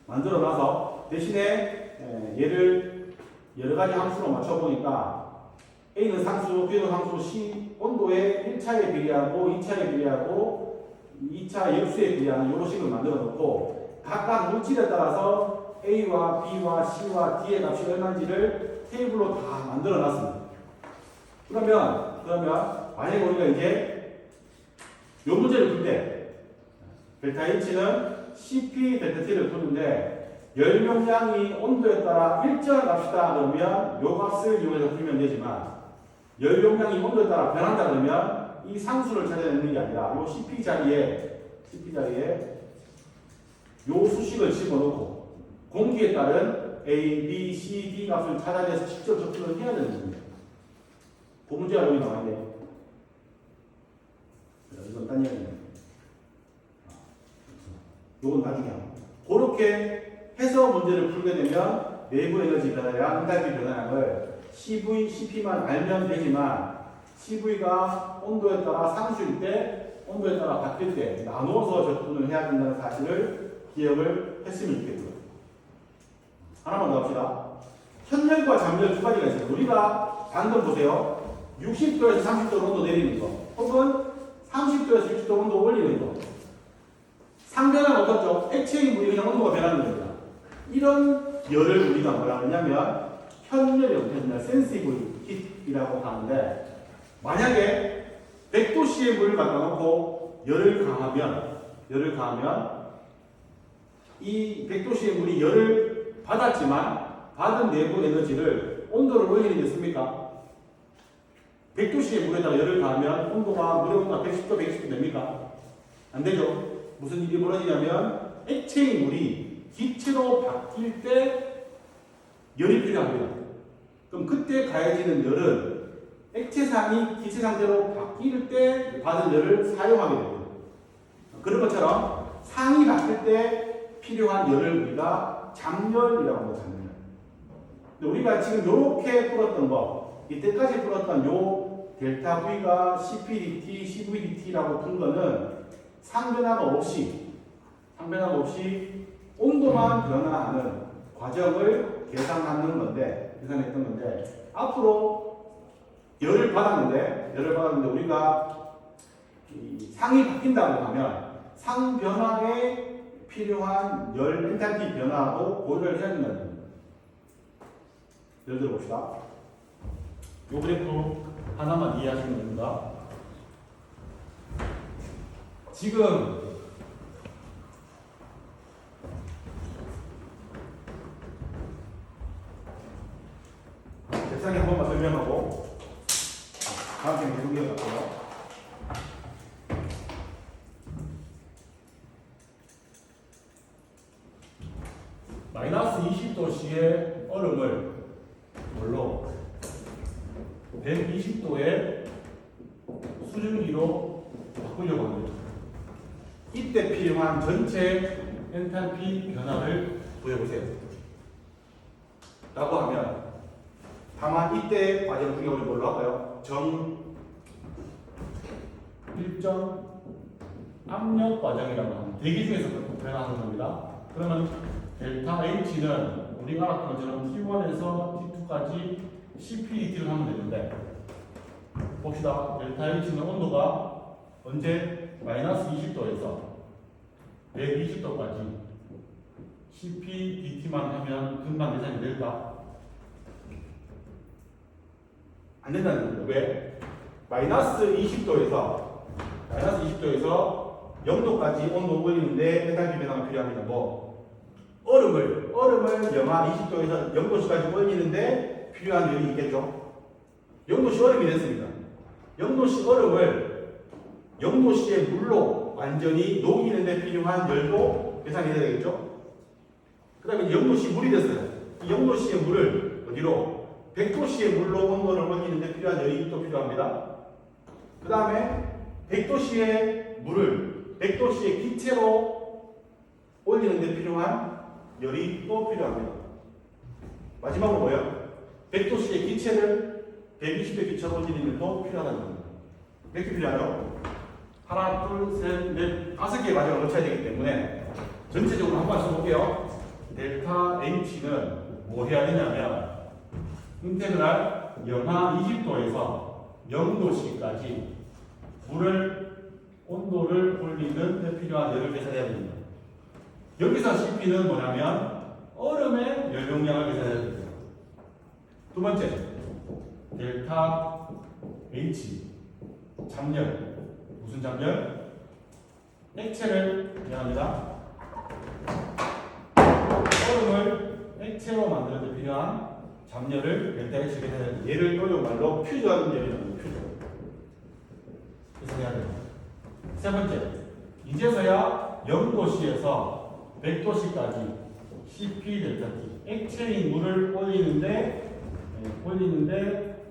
만들어 놔서 대신에 얘를 여러 가지 함수로 맞춰보니까 A는 상수, B는 상수, C 온도에 1차에 비례하고 2차에 비례하고 2차 역수에 비례하는 이런 식을 만들어 놓고, 각각 물질에 따라서 A와 B와 C와 D의 값이 얼마인지를 테이블로 다 만들어 놨습니다. 그러면 만약에 우리가 이제 이 문제를 풀 때 델타 H는 CP 델타 T를 푸는데, 열용량이 온도에 따라 일정한 값이다 그러면 이 값을 이용해서 풀면 되지만, 열용량이 온도에 따라 변한다 그러면 이 상수를 찾아내는 게 아니라 이 CP 자리에 이 수식을 집어넣고 공기에 따른 A, B, C, D 값을 찾아내서 직접 접근을 해야 되는 겁니다. 그 문제가 여기 나와 있네요. 이건 딴 이야기입니다. 이건 나중에 합니다. 그렇게 해서 문제를 풀게 되면 내부 에너지 변화량, 엔탈피 변화량을 CV, CP만 알면 되지만, CV가 온도에 따라 상수일 때, 온도에 따라 바뀔 때 나누어서 접근을 해야 된다는 사실을 기억을 했으면 좋겠고요. 하나만 더 합시다. 현열과 잠열 두 가지가 있어요. 우리가 방금 보세요. 60도에서 30도로 온도 내리는 거, 혹은 30도에서 60도 온도 올리는 거. 상변화는 어떻죠? 액체인 물이 그냥 온도가 변하는 겁니다. 이런 열을 우리가 뭐라 하냐면 현열이라고 센시블 히트이라고 하는데, 만약에 100도씨의 물을 갖다 놓고 열을 가하면 이 100도씨의 물이 열을 받았지만 받은 내부 에너지를 온도를 올리는 게 있습니까? 100도씨의 물에다가 열을 가하면 온도가 물의 온도가 110도, 120도 됩니까? 안 되죠. 무슨 일이 벌어지냐면 액체의 물이 기체로 바뀔 때 열이 필요합니다. 그럼 그때 가해지는 열은 액체상이 기체 상태로 바뀔 때 받은 열을 사용하게 됩니다. 그런 것처럼 상이 바뀔 때 필요한 열을 우리가 잠열이라고 합니다. 잠열. 근데 우리가 지금 이렇게 풀었던 거, 이때까지 풀었던 요 델타 V가 CPDT, CVDT라고 푼 거는 상변화가 없이 온도만 변화하는 과정을 계산했던 건데, 앞으로 열을 받았는데 우리가 이 상이 바뀐다고 하면 상 변화에 필요한 열 엔탈피 변화도 고려를 해야 된다는 겁니다. 예를 들어 봅시다. 요 그래프 하나만 이해하시면 됩니다. 지금 객상에 한 번만 설명하고 다음 주에 계속 이어갈게요. 마이너스 20도씨의 얼음을 물로 120도의 수증기로 바꾸려고 합니다. 이때 필요한 전체 엔탈피 변화를 구해보세요. 라고 하면, 다만 이때 과정 중에 우리 뭘로 할까요? 일정 압력 과정이라고 하는 대기 중에서 변화하는 겁니다. 그러면 델타 H는 우리가 알았던 것처럼 T1에서 T2까지 CPDT를 하면 되는데, 봅시다. 델타 H는 온도가 언제 마이너스 20도에서 120도까지 CPDT만 하면 금방 계산이 될까? 안 된다는 겁니다. 왜? 마이너스 20도에서 0도까지 온도 올리는데 엔탈피 변화가 필요합니다. 얼음을 영하 20도에서 0도씨까지 올리는데 필요한 열이 있겠죠. 0도씨 얼음이 됐습니다. 0도씨 얼음을 0도씨의 물로 완전히 녹이는데 필요한 열도 계산이 돼야 되겠죠. 그 다음에 0도씨 물이 됐어요. 이 0도씨의 물을 어디로? 100도씨의 물로 온도를 올리는데 필요한 열이 또 필요합니다. 그 다음에 100도씨의 물을 100도씨의 기체로 올리는데 필요한 열이 또 필요합니다. 마지막으로 뭐예요? 100도씨의 기체를 120도 기체로 올리는 열도 필요하다는 겁니다. 몇 개 필요하죠? 하나, 둘, 셋, 넷, 5개의 과정을 거쳐야 되기 때문에 전체적으로 한번 써볼게요. 델타 H는 뭐 해야 되냐면 인테그랄 영하 20도에서 0도씨까지 물을 온도를 올리는 데 필요한 열을 계산해야 됩니다. 여기서 CP는 뭐냐면 얼음의 열 용량을 계산해야 됩니다. 두 번째, 델타 H 잠열. 무슨 잠열? 액체를 미안합니다. 얼음을 액체로 만드는 데 필요한 잠열을 델타 H 계산해야 됩니다. 얘를 요즘 말로 퓨전 열이라고 퓨전 계산해야 됩니다. 세 번째, 이제서야 0도씨에서 100도씨까지 CP 델타 T 액체인 물을 올리는데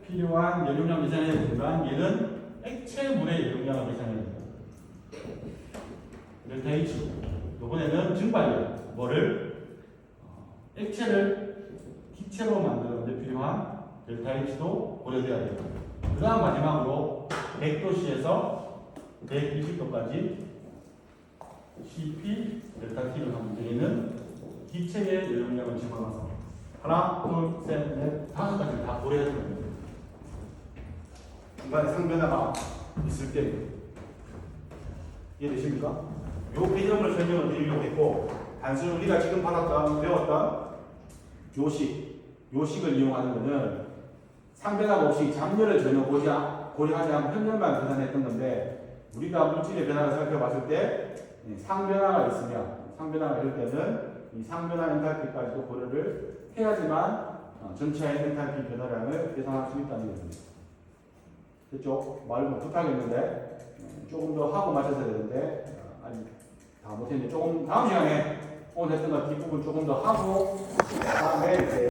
필요한 열용량 계산해야 되지만 얘는 액체 물의 열용량을 계산해야 됩니다. 델타 H 이번에는 증발열 액체를 기체로 만드는 데 필요한 델타 H도 고려돼야 됩니다. 그 다음 마지막으로 100도씨에서 120도까지 CP 델타 T를 하면 되는 기체의 열용량을 집어넣어서 하나, 둘, 셋, 넷, 5가지를 다 고려해야 됩니다. 중간에 상변화가 있을 때 이해되십니까? 요 개념을 설명을 드리려고 했고, 단순히 우리가 지금 배웠던 요식을 이용하는 것은 상변함 없이 잡열을 전혀 고려하지 않고 현열만 계산했던 건데, 우리가 물질의 변화를 살펴봤을 때 상변화가 있으면, 상변화가 있을 때는 이 상변화 엔탈피까지도 고려를 해야지만 전체의 엔탈피 변화량을 계산할 수 있다는 얘기입니다. 됐죠? 말을 못하겠는데 조금 더 하고 마셔야 되는데 아직 다 못했는데 조금 다음 시간에 오늘 했던 거 뒷부분 조금 더 하고 그다음에 이제